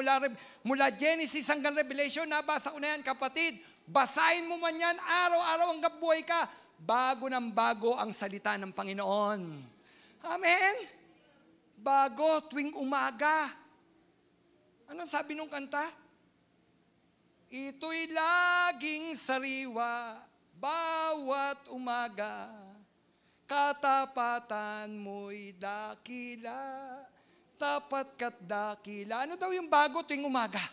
Mula Genesis hanggang Revelation, nabasa ko na yan. Kapatid, basahin mo man yan araw-araw hanggang buhay ka. Bago ng bago ang salita ng Panginoon. Amen? Bago tuwing umaga. Anong sabi nung kanta? Ito'y laging sariwa bawat umaga, katapatan mo'y dakila, tapat ka't dakila. Ano daw yung bago tuwing umaga?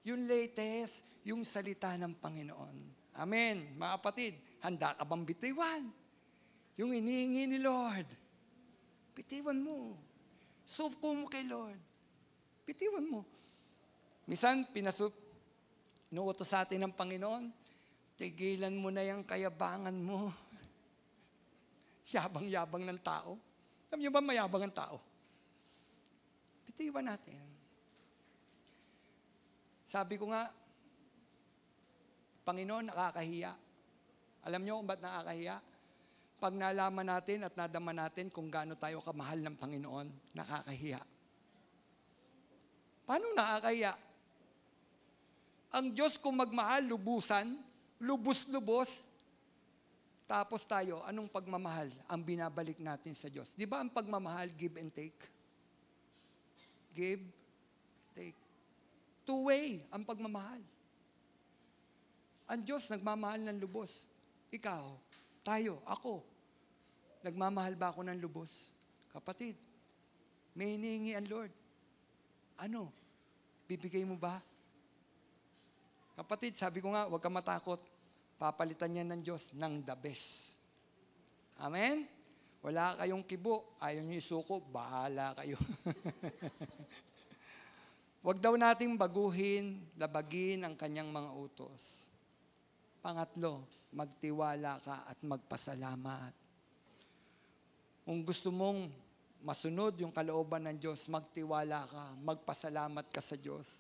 Yung latest, yung salita ng Panginoon. Amen. Mga kapatid, handa ka bang bitiwan? Yung inihingi ni Lord, bitiwan mo. Suko mo kay Lord. Bitiwan mo. Minsan, inuutos sa atin ng Panginoon, tigilan mo na yung kayabangan mo. Yabang-yabang ng tao. Alam niyo ba mayabang ang tao? Bitiwan natin. Sabi ko nga, Panginoon, nakakahiya. Alam niyo kung ba't nakakahiya? Pag nalaman natin at nadama natin kung gaano tayo kamahal ng Panginoon, nakakahiya. Paano nakakahiya? Ang Diyos kung magmahal, lubusan, lubos-lubos, tapos tayo, anong pagmamahal ang binabalik natin sa Diyos? Di ba ang pagmamahal, give and take? Give, take. Two-way ang pagmamahal. Ang Diyos nagmamahal ng lubos. Ikaw, tayo, ako. Nagmamahal ba ako ng lubos? Kapatid, may hinihingi ang Lord. Ano? Bibigay mo ba? Kapatid, sabi ko nga, huwag kang matakot. Papalitan niya ng Diyos ng the best. Amen? Wala kayong kibo. Ayaw niyo isuko, bahala kayo. Huwag daw nating baguhin, labagin ang kanyang mga utos. Pangatlo, magtiwala ka at magpasalamat. Kung gusto mong masunod yung kalooban ng Diyos, magtiwala ka, magpasalamat ka sa Diyos.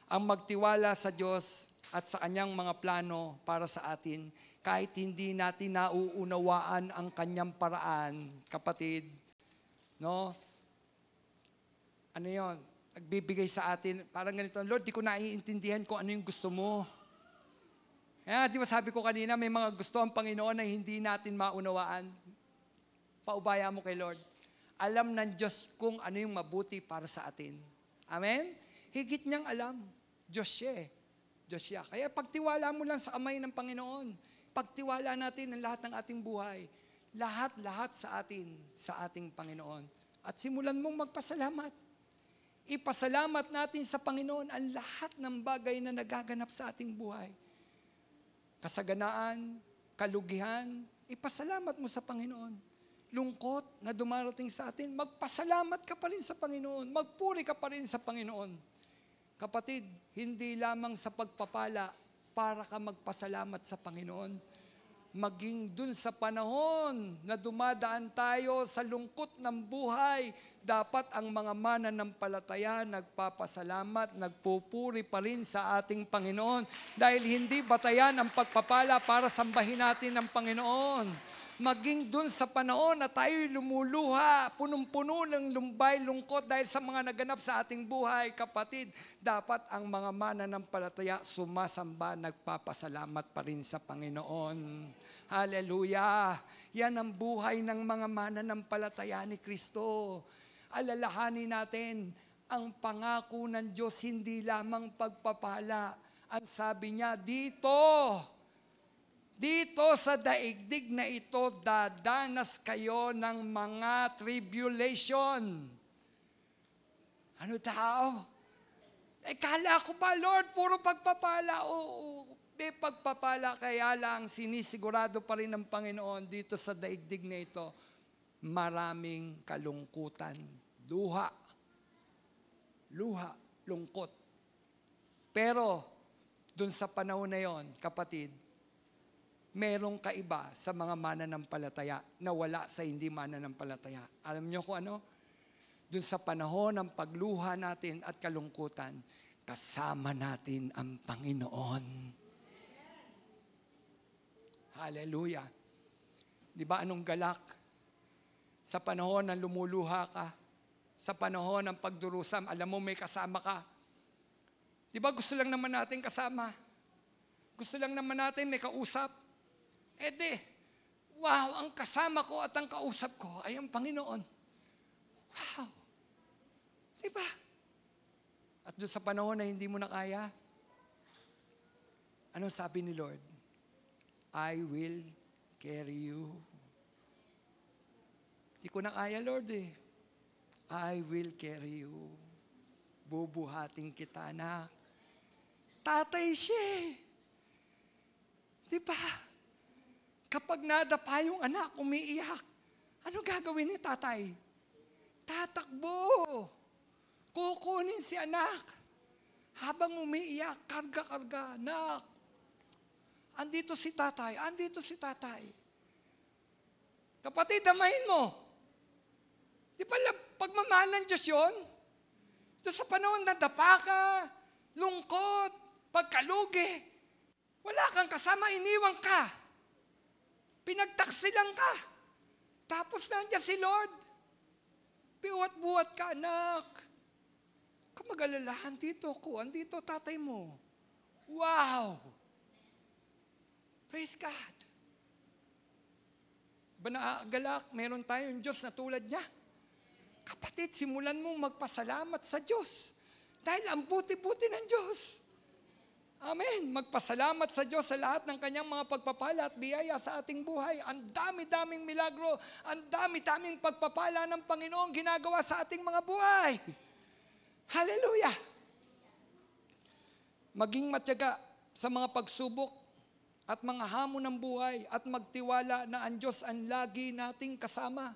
Ang magtiwala sa Diyos at sa kanyang mga plano para sa atin, kahit hindi natin nauunawaan ang kanyang paraan, kapatid, no? Ano yon? Nagbibigay sa atin, parang ganito, Lord, di ko naiintindihan kung ano yung gusto mo. Kaya, di ba sabi ko kanina, may mga gusto ang Panginoon na hindi natin maunawaan. Paubaya mo kay Lord. Alam ng Diyos kung ano yung mabuti para sa atin. Amen? Higit niyang alam. Diyos siya eh. Diyos siya. Kaya pagtiwala mo lang sa kamay ng Panginoon. Pagtiwala natin ang lahat ng ating buhay. Lahat sa atin, sa ating Panginoon. At simulan mong magpasalamat. Ipasalamat natin sa Panginoon ang lahat ng bagay na nagaganap sa ating buhay. Kasaganaan, kalugihan, ipasalamat mo sa Panginoon. lungkot na dumarating sa atin, magpasalamat ka pa rin sa Panginoon. Magpuri ka pa rin sa Panginoon. Kapatid, hindi lamang sa pagpapala para ka magpasalamat sa Panginoon. Maging dun sa panahon na dumadaan tayo sa lungkot ng buhay, dapat ang mga mananampalataya nagpapasalamat, nagpupuri pa rin sa ating Panginoon. Dahil hindi batayan ang pagpapala para sambahin natin ang Panginoon. Maging dun sa panahon na tayo'y lumuluha, punong-puno ng lumbay, lungkot dahil sa mga naganap sa ating buhay, kapatid, dapat ang mga mananampalataya sumasamba, nagpapasalamat pa rin sa Panginoon. Hallelujah! Yan ang buhay ng mga mananampalataya ni Kristo. Alalahanin natin, ang pangako ng Diyos hindi lamang pagpapala. Ang sabi niya, dito sa daigdig na ito, dadanas kayo ng mga tribulation. Ano daw? Kala ko ba, Lord, puro pagpapala? Oo, may pagpapala, kaya lang sinisigurado pa rin ng Panginoon dito sa daigdig na ito, maraming kalungkutan. Luha, lungkot. Pero, dun sa panahon na yon, kapatid, merong kaiba sa mga mananampalataya na wala sa hindi mananampalataya. Alam niyo kung ano? Doon sa panahon ng pagluha natin at kalungkutan, kasama natin ang Panginoon. Hallelujah. Di ba anong galak? Sa panahon ng lumuluha ka, sa panahon ng pagdurusam, alam mo may kasama ka. Di ba gusto lang naman natin kasama? Gusto lang naman natin may kausap? Wow, ang kasama ko at ang kausap ko ay ang Panginoon. Wow. Diba? At doon sa panahon na hindi mo na kaya, anong sabi ni Lord? I will carry you. Hindi ko na kaya, Lord I will carry you. Bubuhatin kita, anak. Tatay siya. Diba? Kapag nadapa yung anak, umiiyak, ano gagawin ni tatay? Tatakbo. Kukunin si anak. Habang umiiyak, karga-karga, anak. Andito si tatay. Kapatid, damahin mo. Di ba pagmamahal ng Diyos yun? Doon sa panahon na dapa ka, lungkot, pagkalugi, wala kang kasama, iniwang ka. Pinagtaksilan ka. Tapos nandiyan si Lord. Piwat-buwat ka, anak. Kamag-alala, andito ko, andito tatay mo. Wow! Praise God. Ba naagalak, meron tayong Diyos na tulad niya. Kapatid, simulan mong magpasalamat sa Diyos. Dahil ang buti-buti ng Diyos. Amen. Magpasalamat sa Diyos sa lahat ng kanyang mga pagpapala at biyaya sa ating buhay. Ang dami-daming milagro, ang dami-daming pagpapala ng Panginoon ginagawa sa ating mga buhay. Hallelujah! Maging matyaga sa mga pagsubok at mga hamon ng buhay at magtiwala na ang Diyos ang lagi nating kasama.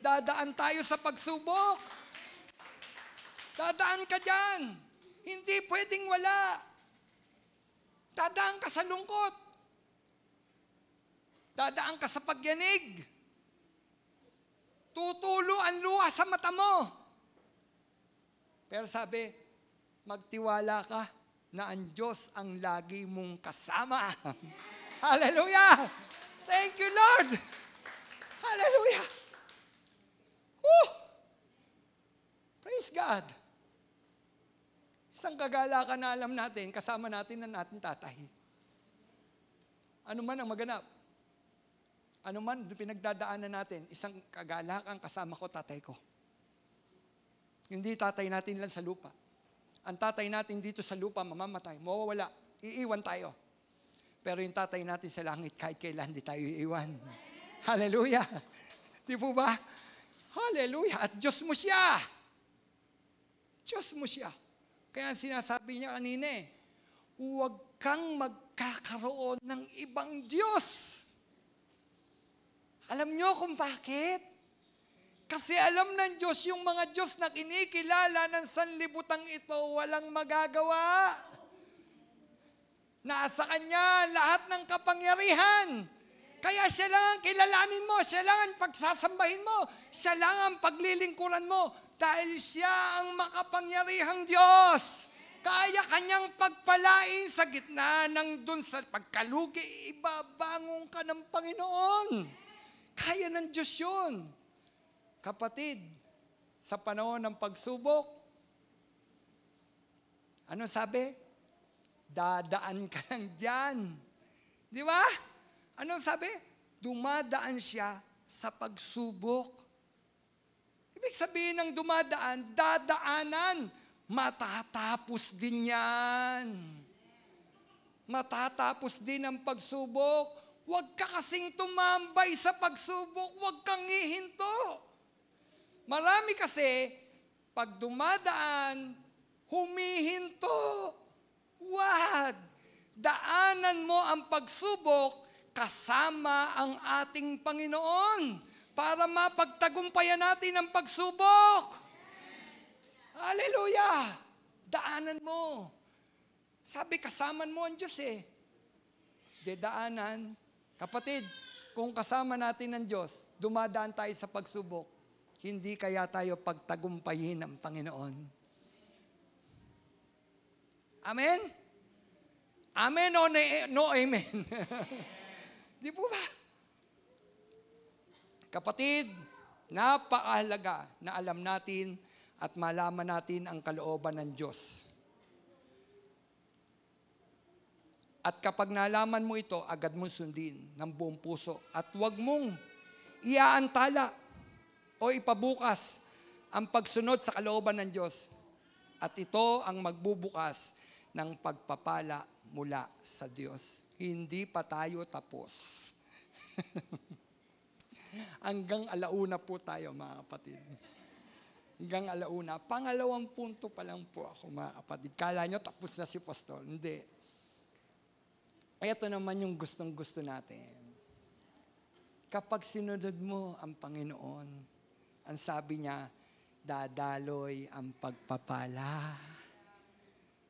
Dadaan tayo sa pagsubok. Dadaan ka dyan. Hindi pwedeng wala. Dadaan ka sa lungkot. Dadaan ka sa pagyanig. Tutulo ang luha sa mata mo. Pero sabi, magtiwala ka na ang Diyos ang lagi mong kasama. Hallelujah! Thank you, Lord! Hallelujah! Woo! Praise God! Isang kagalakan na alam natin, kasama natin ang ating tatay. Ano man ang maganap, ano man pinagdadaanan natin, isang kagalakan kasama ko, tatay ko. Hindi tatay natin lang sa lupa. Ang tatay natin dito sa lupa, mamamatay, mawawala, iiwan tayo. Pero yung tatay natin sa langit, kahit kailan di tayo iiwan. Hallelujah! Di po ba? Hallelujah! At Diyos mo siya! Diyos mo siya! Kaya sinasabi niya kanina huwag kang magkakaroon ng ibang Diyos. Alam nyo kung bakit? Kasi alam ng Diyos yung mga Diyos na kinikilala ng sanlibutan ito, walang magagawa. Nasa Kanya lahat ng kapangyarihan. Kaya siya lang ang kilalanin mo, siya lang ang pagsasambahin mo, siya lang ang paglilingkuran mo, dahil siya ang makapangyarihang Diyos. Kaya Kanyang pagpalain sa gitna ng dun sa pagkalugi, ibabangon ka ng Panginoon. Kaya ng Diyos yun. Kapatid, sa panahon ng pagsubok, ano sabi? Dadaan ka lang dyan. Di ba? Anong sabi? Dumadaan siya sa pagsubok. Ibig sabihin ng dumadaan, dadaanan. Matatapos din yan. Matatapos din ang pagsubok. Huwag ka kasing tumambay sa pagsubok. Huwag kang hihinto. Marami kasi, pag dumadaan, humihinto. Wag! Daanan mo ang pagsubok kasama ang ating Panginoon para mapagtagumpayan natin ang pagsubok. Hallelujah! Daanan mo. Sabi, kasaman mo ang Diyos eh. Daanan. Kapatid, kung kasama natin ang Diyos, dumadaan tayo sa pagsubok, hindi kaya tayo pagtagumpayin ng Panginoon. Amen? Amen o no amen? Di po ba? Kapatid, napakahalaga na alam natin at malaman natin ang kalooban ng Diyos. At kapag nalaman mo ito, agad mong sundin ng buong puso. At huwag mong iaantala o ipabukas ang pagsunod sa kalooban ng Diyos. At ito ang magbubukas ng pagpapala mula sa Diyos. Hindi pa tayo tapos. Hanggang alauna po tayo, mga kapatid. Hanggang alauna. Pangalawang punto pa lang po ako, mga kapatid. Kala nyo tapos na si Pastor. Hindi. Ito naman yung gustong-gusto natin. Kapag sinunod mo ang Panginoon, ang sabi niya, dadaloy ang pagpapala.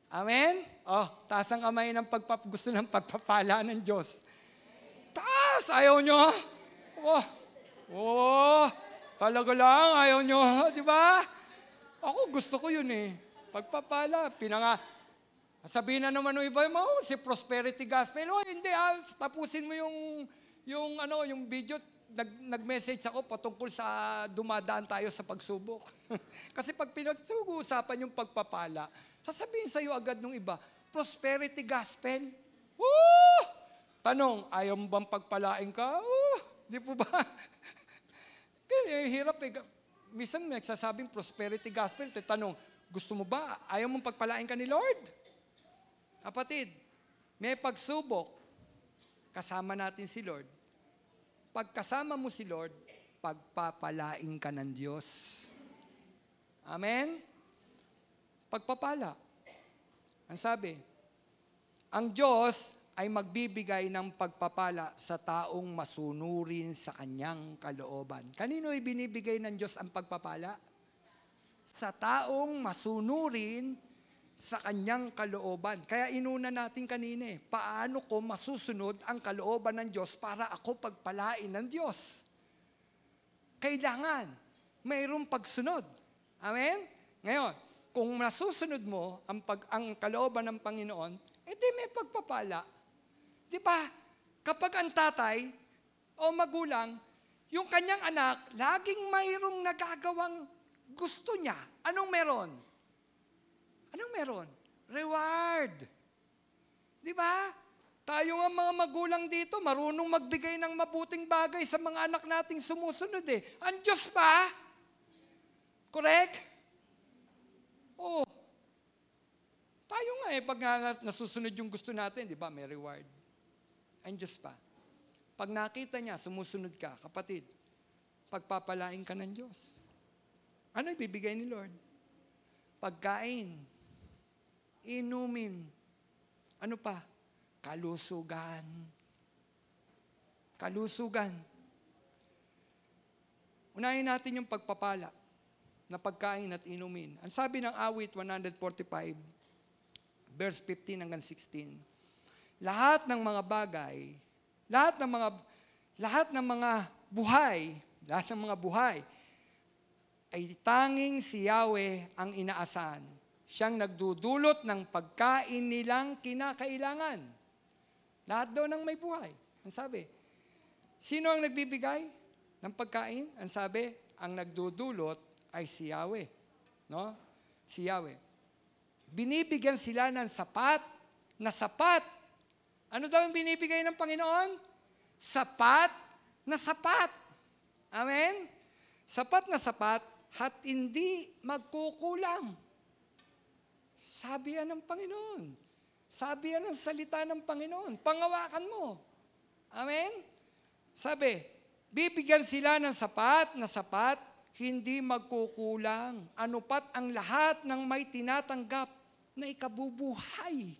Amen? Oh, taas ang kamay ng gusto ng pagpapala ng Diyos. Taas! Ayaw nyo? Talaga lang, ayaw nyo. Di ba? Ako gusto ko yun eh. Pagpapala. Sabihin na naman ng iba, si prosperity gospel. Hindi tapusin mo yung video. Nag-message ako patungkol sa dumadaan tayo sa pagsubok. Kasi pag pinag-usapan yung pagpapala, sasabihin sa'yo agad nung iba, prosperity gospel. Woo! Tanong, ayaw mo bang pagpalain ka? Di po ba? Kaya hirap eh. Minsan may nagsasabing prosperity gospel. Tanong, gusto mo ba? Ayaw mong pagpalain ka ni Lord? Kapatid, may pagsubok. Kasama natin si Lord. Pagkasama mo si Lord, pagpapalain ka ng Diyos. Amen? Pagpapala. Ang sabi, ang Diyos ay magbibigay ng pagpapala sa taong masunurin sa Kanyang kalooban. Kanino ibinibigay ng Diyos ang pagpapala? Sa taong masunurin sa Kanyang kalooban. Kaya inuna natin kanina paano ko masusunod ang kalooban ng Diyos para ako pagpalain ng Diyos? Kailangan mayroong pagsunod. Amen? Ngayon, kung nasusunod mo ang kalooban ng Panginoon, edi may pagpapala. Di ba? Kapag ang tatay o magulang, yung kanyang anak, laging mayroong nagagawang gusto niya. Anong meron? Anong meron? Reward. Di ba? Tayo nga mga magulang dito, marunong magbigay ng mabuting bagay sa mga anak nating sumusunod eh. Ang Diyos pa? Correct? Oh. Tayo nga pag nasusunod yung gusto natin, di ba, may reward. Ang Diyos pa. Pag nakita niya, sumusunod ka, kapatid, pagpapalain ka ng Diyos. Ano ibibigay ni Lord? Pagkain. Inumin. Ano pa? Kalusugan. Kalusugan. Unahin natin yung pagpapala na pagkain at inumin. Ang sabi ng awit 145, verse 15 hanggang 16, lahat ng mga bagay, lahat ng mga buhay ay tanging si Yahweh ang inaasahan. Siyang nagdudulot ng pagkain nilang kinakailangan. Lahat daw ng may buhay. Ang sabi, sino ang nagbibigay ng pagkain? Ang sabi, ang nagdudulot ay si Yahweh. No? Si Yahweh. Binibigyan sila ng sapat na sapat. Ano daw ang binibigay ng Panginoon? Sapat na sapat. Amen? Sapat na sapat at hindi magkukulang. Sabi yan ng Panginoon. Sabi yan ng salita ng Panginoon. Pangawakan mo. Amen? Sabi, bibigyan sila ng sapat na sapat, hindi magkukulang. Ano pat ang lahat ng may tinatanggap na ikabubuhay.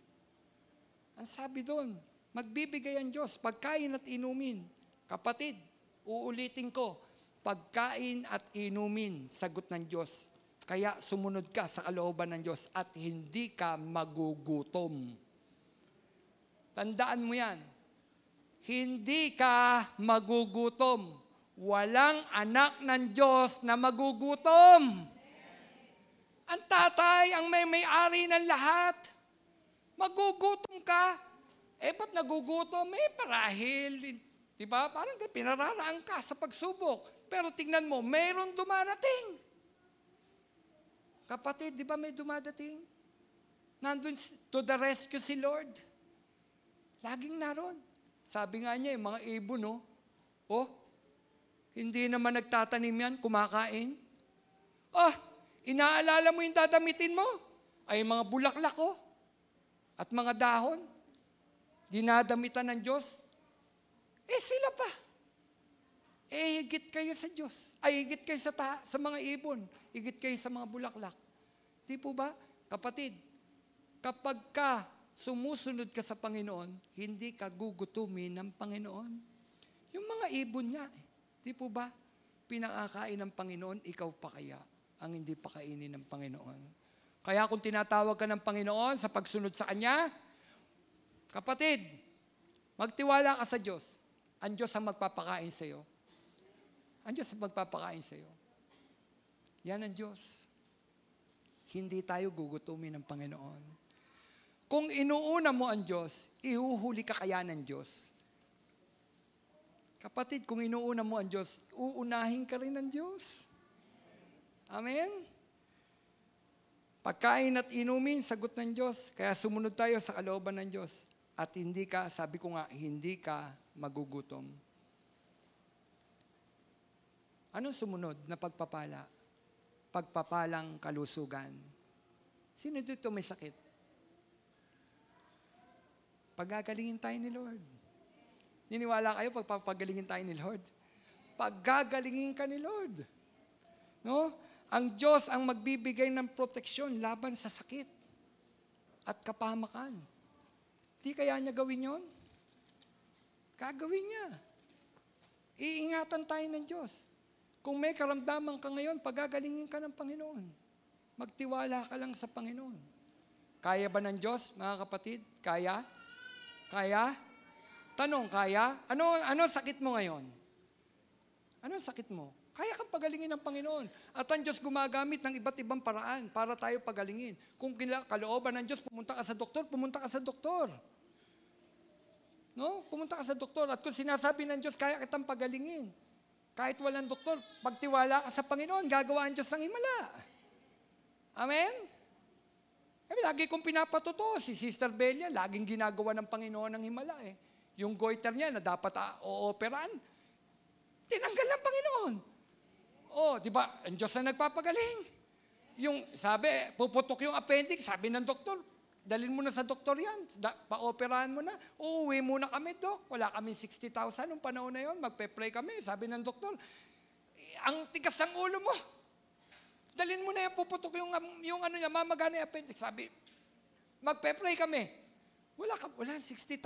Ang sabi doon, magbibigay ang Diyos, pagkain at inumin. Kapatid, uulitin ko, pagkain at inumin, sagot ng Diyos. Kaya sumunod ka sa kalooban ng Diyos at hindi ka magugutom. Tandaan mo yan. Hindi ka magugutom. Walang anak ng Diyos na magugutom. Ang tatay, ang may-ari ng lahat. Magugutom ka. Ba't nagugutom? Parahil. Diba? Parang pinararaan ka sa pagsubok. Pero tingnan mo, mayroon dumarating. Kapatid, di ba may dumadating? Nandun to the rescue si Lord. Laging naroon. Sabi nga niya, yung mga ibon, no? Hindi naman nagtatanim yan, kumakain. Inaalala mo yung dadamitin mo? Ay mga bulaklak ko. At mga dahon. Dinadamitan ng Diyos. Sila pa. Higit kayo sa Diyos. Higit kayo sa mga ibon. Higit kayo sa mga bulaklak. Di po ba? Kapatid, kapag ka sumusunod ka sa Panginoon, hindi ka gugutumin ng Panginoon. Yung mga ibon niya, di po ba? Pinakakain ng Panginoon, ikaw pa kaya ang hindi pakainin ng Panginoon. Kaya kung tinatawag ka ng Panginoon sa pagsunod sa Kanya, kapatid, magtiwala ka sa Diyos. Ang Diyos ang magpapakain sa iyo. Ang Diyos ang magpapakain sa iyo. Yan ang Diyos. Hindi tayo gugutumin ng Panginoon. Kung inuuna mo ang Diyos, ihuhuli ka kaya ng Diyos. Kapatid, kung inuuna mo ang Diyos, uunahin ka rin ng Diyos. Amen? Pagkain at inumin, sagot ng Diyos. Kaya sumunod tayo sa kalooban ng Diyos. At hindi ka, sabi ko nga, hindi ka magugutom. Anong sumunod na pagpapala? Pagpapalang kalusugan. Sino dito may sakit? Pagagalingin tayo ni Lord. Niniwala kayo pagpapagalingin tayo ni Lord? Paggagalingin ka ni Lord. No? Ang Diyos ang magbibigay ng proteksyon laban sa sakit at kapahamakan. Di kaya niya gawin yon? Gagawin niya. Iingatan tayo ng Diyos. Kung may karamdaman ka ngayon, pagagalingin ka ng Panginoon. Magtiwala ka lang sa Panginoon. Kaya ba ng Diyos, mga kapatid? Kaya? Kaya? Tanong, kaya? Ano sakit mo ngayon? Ano sakit mo? Kaya kang pagalingin ng Panginoon. At ang Diyos gumagamit ng iba't ibang paraan para tayo pagalingin. Kung kalooban ng Diyos, pumunta ka sa doktor, pumunta ka sa doktor. No? Pumunta ka sa doktor. At kung sinasabi ng Diyos, kaya kitang pagalingin. Kahit walang doktor, pagtiwala ka sa Panginoon, gagawa ang Diyos ng himala. Amen? Lagi kong pinapatuto, si Sister Belia, laging ginagawa ng Panginoon ng himala. Yung goiter niya na dapat ooperan, tinanggal ng Panginoon. Di ba, ang Diyos na nagpapagaling. Yung, sabi, puputok yung appendix, sabi ng doktor, dalhin mo na sa doktor yan, pa-operahan mo na, uuwi muna kami, Dok. Wala kami 60,000 nung panahon na yon, magpe-pray kami. Sabi ng doktor, ang tigas ng ulo mo. Dalhin mo na yan, puputok yung mamagana yung appendix. Sabi, magpe-pray kami. Wala 60,000.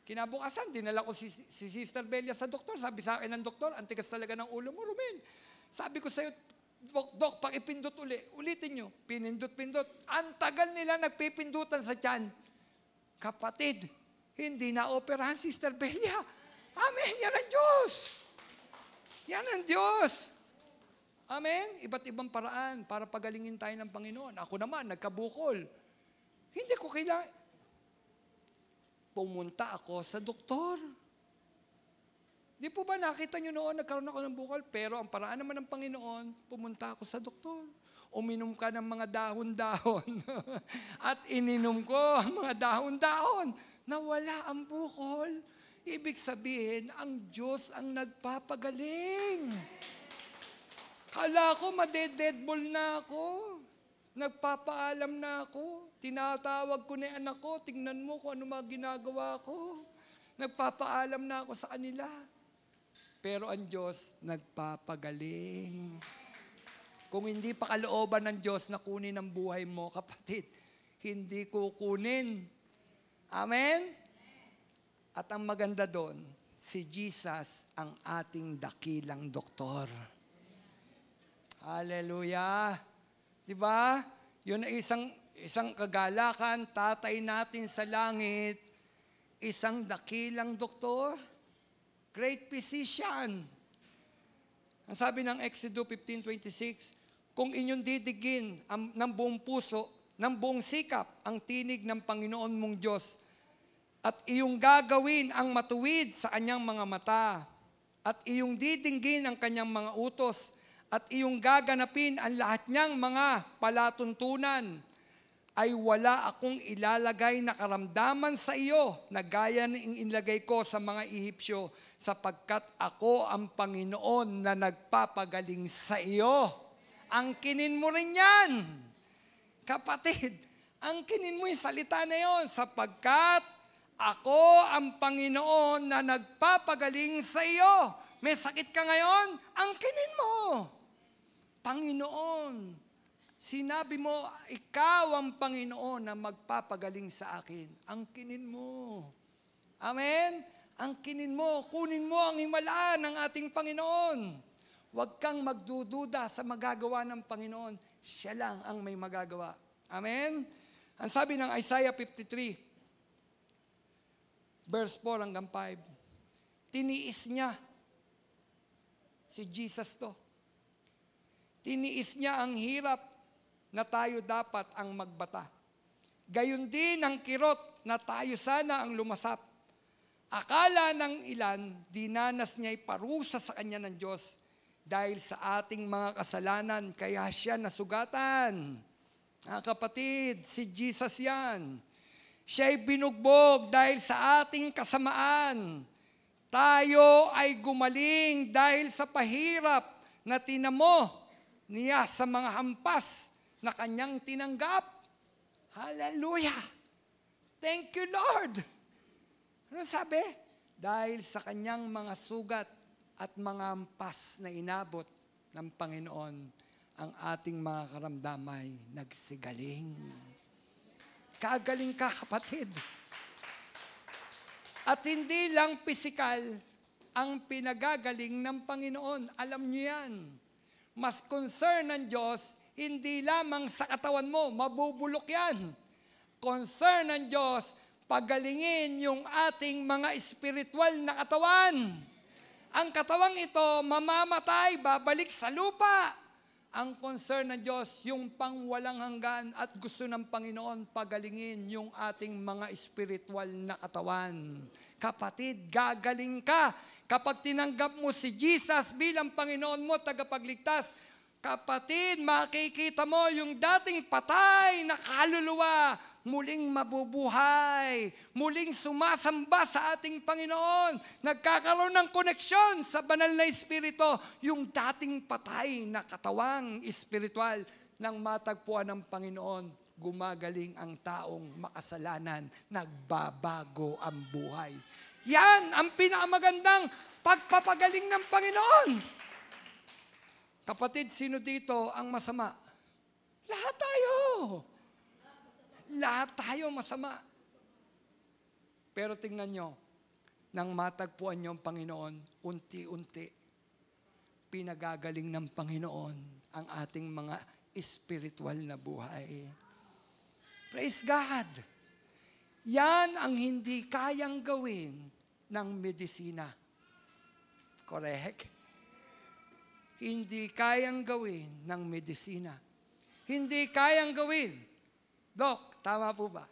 Kinabukasan, dinala ko si Sister Belia sa doktor. Sabi sa akin ng doktor, ang tigas talaga ng ulo mo, Ruben. Sabi ko sa'yo, Dok, pakipindot ulitin nyo. Pinindot-pindot. Ang tagal nila nagpipindutan sa tiyan. Kapatid, hindi na operahan, Sister Belia. Amen, yan ang Diyos. Yan ang Diyos. Amen? Iba't ibang paraan para pagalingin tayo ng Panginoon. Ako naman, nagkabukol. Hindi ko kailangan. Pumunta ako sa doktor. Di po ba nakita nyo noon, nagkaroon ako ng bukol, pero ang paraan naman ng Panginoon, pumunta ako sa doktor. Uminom ka ng mga dahon-dahon. At ininom ko ang mga dahon-dahon. Nawala ang bukol. Ibig sabihin, ang Diyos ang nagpapagaling. Kala ko, madededball na ako. Nagpapaalam na ako. Tinatawag ko na yung anak ko, tingnan mo kung ano mga ginagawa ko. Nagpapaalam na ako sa kanila. Pero ang Diyos, nagpapagaling. Kung hindi pa kalooban ng Diyos na kunin ang buhay mo, kapatid, hindi kukunin. Amen? At ang maganda doon, si Jesus ang ating dakilang doktor. Hallelujah! Diba? Yun ay isang kagalakan, tatay natin sa langit, isang dakilang doktor, great physician. Ang sabi ng Exodus 15:26, kung inyong didigin ng buong puso, ng buong sikap, ang tinig ng Panginoon mong Diyos, at iyong gagawin ang matuwid sa kanyang mga mata, at iyong didinggin ang kanyang mga utos, at iyong gaganapin ang lahat niyang mga palatuntunan, ay wala akong ilalagay na karamdaman sa iyo na gaya ng inilagay ko sa mga Ehipsyo, sapagkat ako ang Panginoon na nagpapagaling sa iyo. Angkinin mo rin yan. Kapatid, angkinin mo yung salita na yon, sapagkat ako ang Panginoon na nagpapagaling sa iyo. May sakit ka ngayon? Angkinin mo. Panginoon, sinabi mo, ikaw ang Panginoon na magpapagaling sa akin. Angkinin mo. Amen? Angkinin mo, kunin mo ang himala ng ating Panginoon. Huwag kang magdududa sa magagawa ng Panginoon. Siya lang ang may magagawa. Amen? Ang sabi ng Isaiah 53, verse 4 hanggang 5, tiniis niya, si Jesus to, tiniis niya ang hirap na tayo dapat ang magbata. Gayon din ang kirot na tayo sana ang lumasap. Akala ng ilan, dinanas niya'y parusa sa kanya ng Diyos dahil sa ating mga kasalanan, kaya siya nasugatan. Kapatid, si Jesus yan. Siya'y binugbog dahil sa ating kasamaan. Tayo ay gumaling dahil sa pahirap na tinamo niya sa mga hampas na kanyang tinanggap. Hallelujah! Thank you, Lord! Ano sabi? Dahil sa kanyang mga sugat at mga hampas na inabot ng Panginoon, ang ating mga karamdamay nagsigaling. Kagaling ka, kapatid. At hindi lang pisikal ang pinagagaling ng Panginoon. Alam niyo yan. Mas concern ng Diyos, hindi lamang sa katawan mo, mabubulok yan. Concern ng Diyos, pagalingin yung ating mga espiritual na katawan. Ang katawang ito, mamamatay, babalik sa lupa. Ang concern ng Diyos, yung pangwalang hanggan at gusto ng Panginoon pagalingin yung ating mga espiritual na katawan. Kapatid, gagaling ka. Kapag tinanggap mo si Jesus bilang Panginoon mo, tagapagligtas, kapatid, makikita mo yung dating patay na kaluluwa, muling mabubuhay, muling sumasamba sa ating Panginoon, nagkakaroon ng koneksyon sa banal na Espiritu, yung dating patay na katawang espiritual ng matagpuan ng Panginoon, gumagaling ang taong makasalanan, nagbabago ang buhay. Yan ang pinakamagandang pagpapagaling ng Panginoon. Kapatid, sino dito ang masama? Lahat tayo. Lahat tayo masama. Pero tingnan nyo, nang matagpuan niyo ang Panginoon, unti-unti, pinagagaling ng Panginoon ang ating mga spiritual na buhay. Praise God! Yan ang hindi kayang gawin ng medisina. Correct? Hindi kayang gawin ng medisina. Hindi kayang gawin. Dok, tama po ba?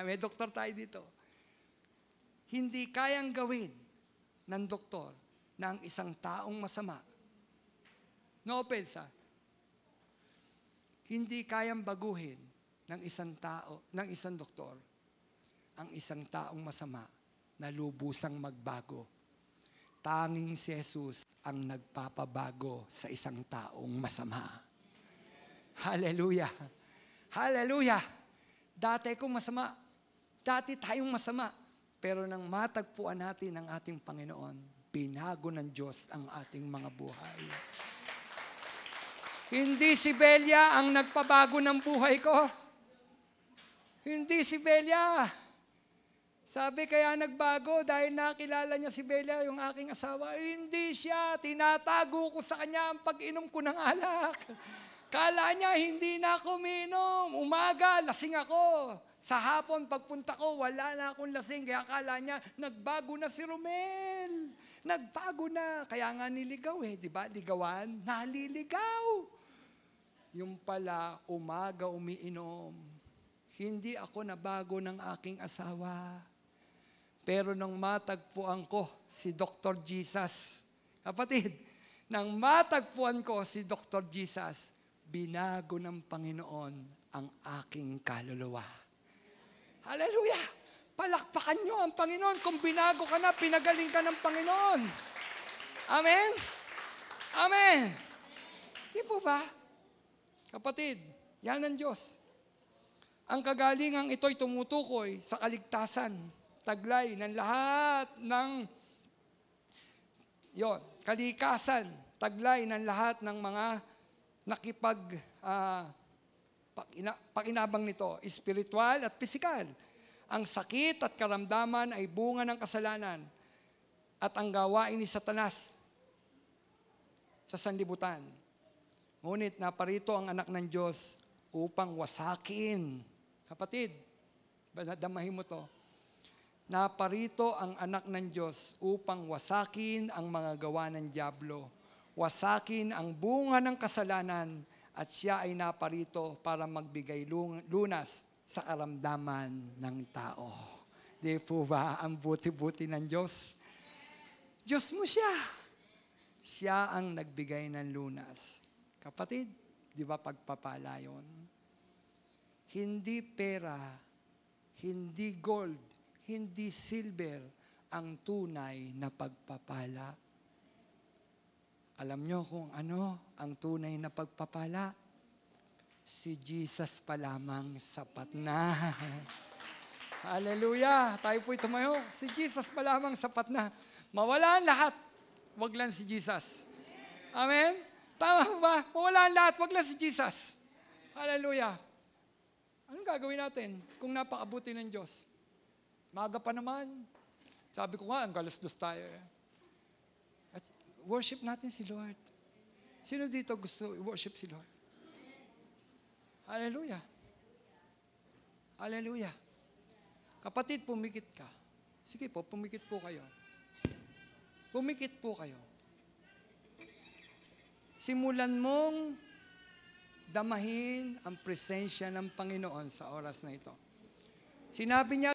May doktor tayo dito. Hindi kayang gawin ng doktor na ang isang taong masama. No offense, ha? Hindi kayang baguhin ng isang tao, ng isang doktor, ang isang taong masama na lubusang magbago. Tanging si Jesus ang nagpapabago sa isang taong masama. Hallelujah! Hallelujah! Dati kong masama. Dati tayong masama. Pero nang matagpuan natin ang ating Panginoon, binago ng Diyos ang ating mga buhay. Hindi si Belia ang nagpabago ng buhay ko. Hindi si Belia. Sabi kaya nagbago dahil nakilala niya si Belia, yung aking asawa. Hindi siya. Tinatago ko sa kanya ang pag-inom ko ng alak. Kala niya hindi na ako uminom. Umaga, lasing ako. Sa hapon, pagpunta ko, wala na akong lasing. Kaya akala niya, nagbago na si Romel. Nagbago na. Kaya nga niligaw di ba? Ligawan, naliligaw. Yung pala, umaga umiinom. Hindi ako nabago ng aking asawa. Pero nang matagpuan ko si Dr. Jesus, kapatid, nang matagpuan ko si Dr. Jesus, binago ng Panginoon ang aking kaluluwa. Hallelujah! Palakpakan nyo ang Panginoon. Kung binago ka na, pinagaling ka ng Panginoon. Amen? Amen! Di po ba? Kapatid, yan ang Diyos. Ang kagalingang ito'y tumutukoy sa kaligtasan, taglay ng lahat ng kalikasan, taglay ng lahat ng mga pakinabang nito, espiritual at pisikal. Ang sakit at karamdaman ay bunga ng kasalanan at ang gawain ni Satanas sa sanlibutan. Ngunit naparito ang anak ng Diyos upang wasakin. Kapatid, damahin mo to. Naparito ang anak ng Diyos upang wasakin ang mga gawa ng dyablo. Wasakin ang bunga ng kasalanan at siya ay naparito para magbigay lunas sa karamdaman ng tao. Di po ba ang buti-buti ng Diyos? Diyos mo siya. Siya ang nagbigay ng lunas. Kapatid, di ba pagpapala yun? Hindi pera, hindi gold, hindi silver ang tunay na pagpapala. Alam nyo kung ano ang tunay na pagpapala? Si Jesus pa lamang sapat na. Hallelujah! Tayo po'y tumayo. Si Jesus pa lamang sapat na. Mawala ang lahat, wag lang si Jesus. Amen? Tama ba? Mawala ang lahat, wag lang si Jesus. Hallelujah! Anong gagawin natin kung napakabuti ng Diyos? Maaga pa naman. Sabi ko nga, ang galasdos tayo. At worship natin si Lord. Sino dito gusto worship si Lord? Hallelujah. Hallelujah. Kapatid, pumikit ka. Sige po, pumikit po kayo. Pumikit po kayo. Simulan mong damahin ang presensya ng Panginoon sa oras na ito. Sinabi niya,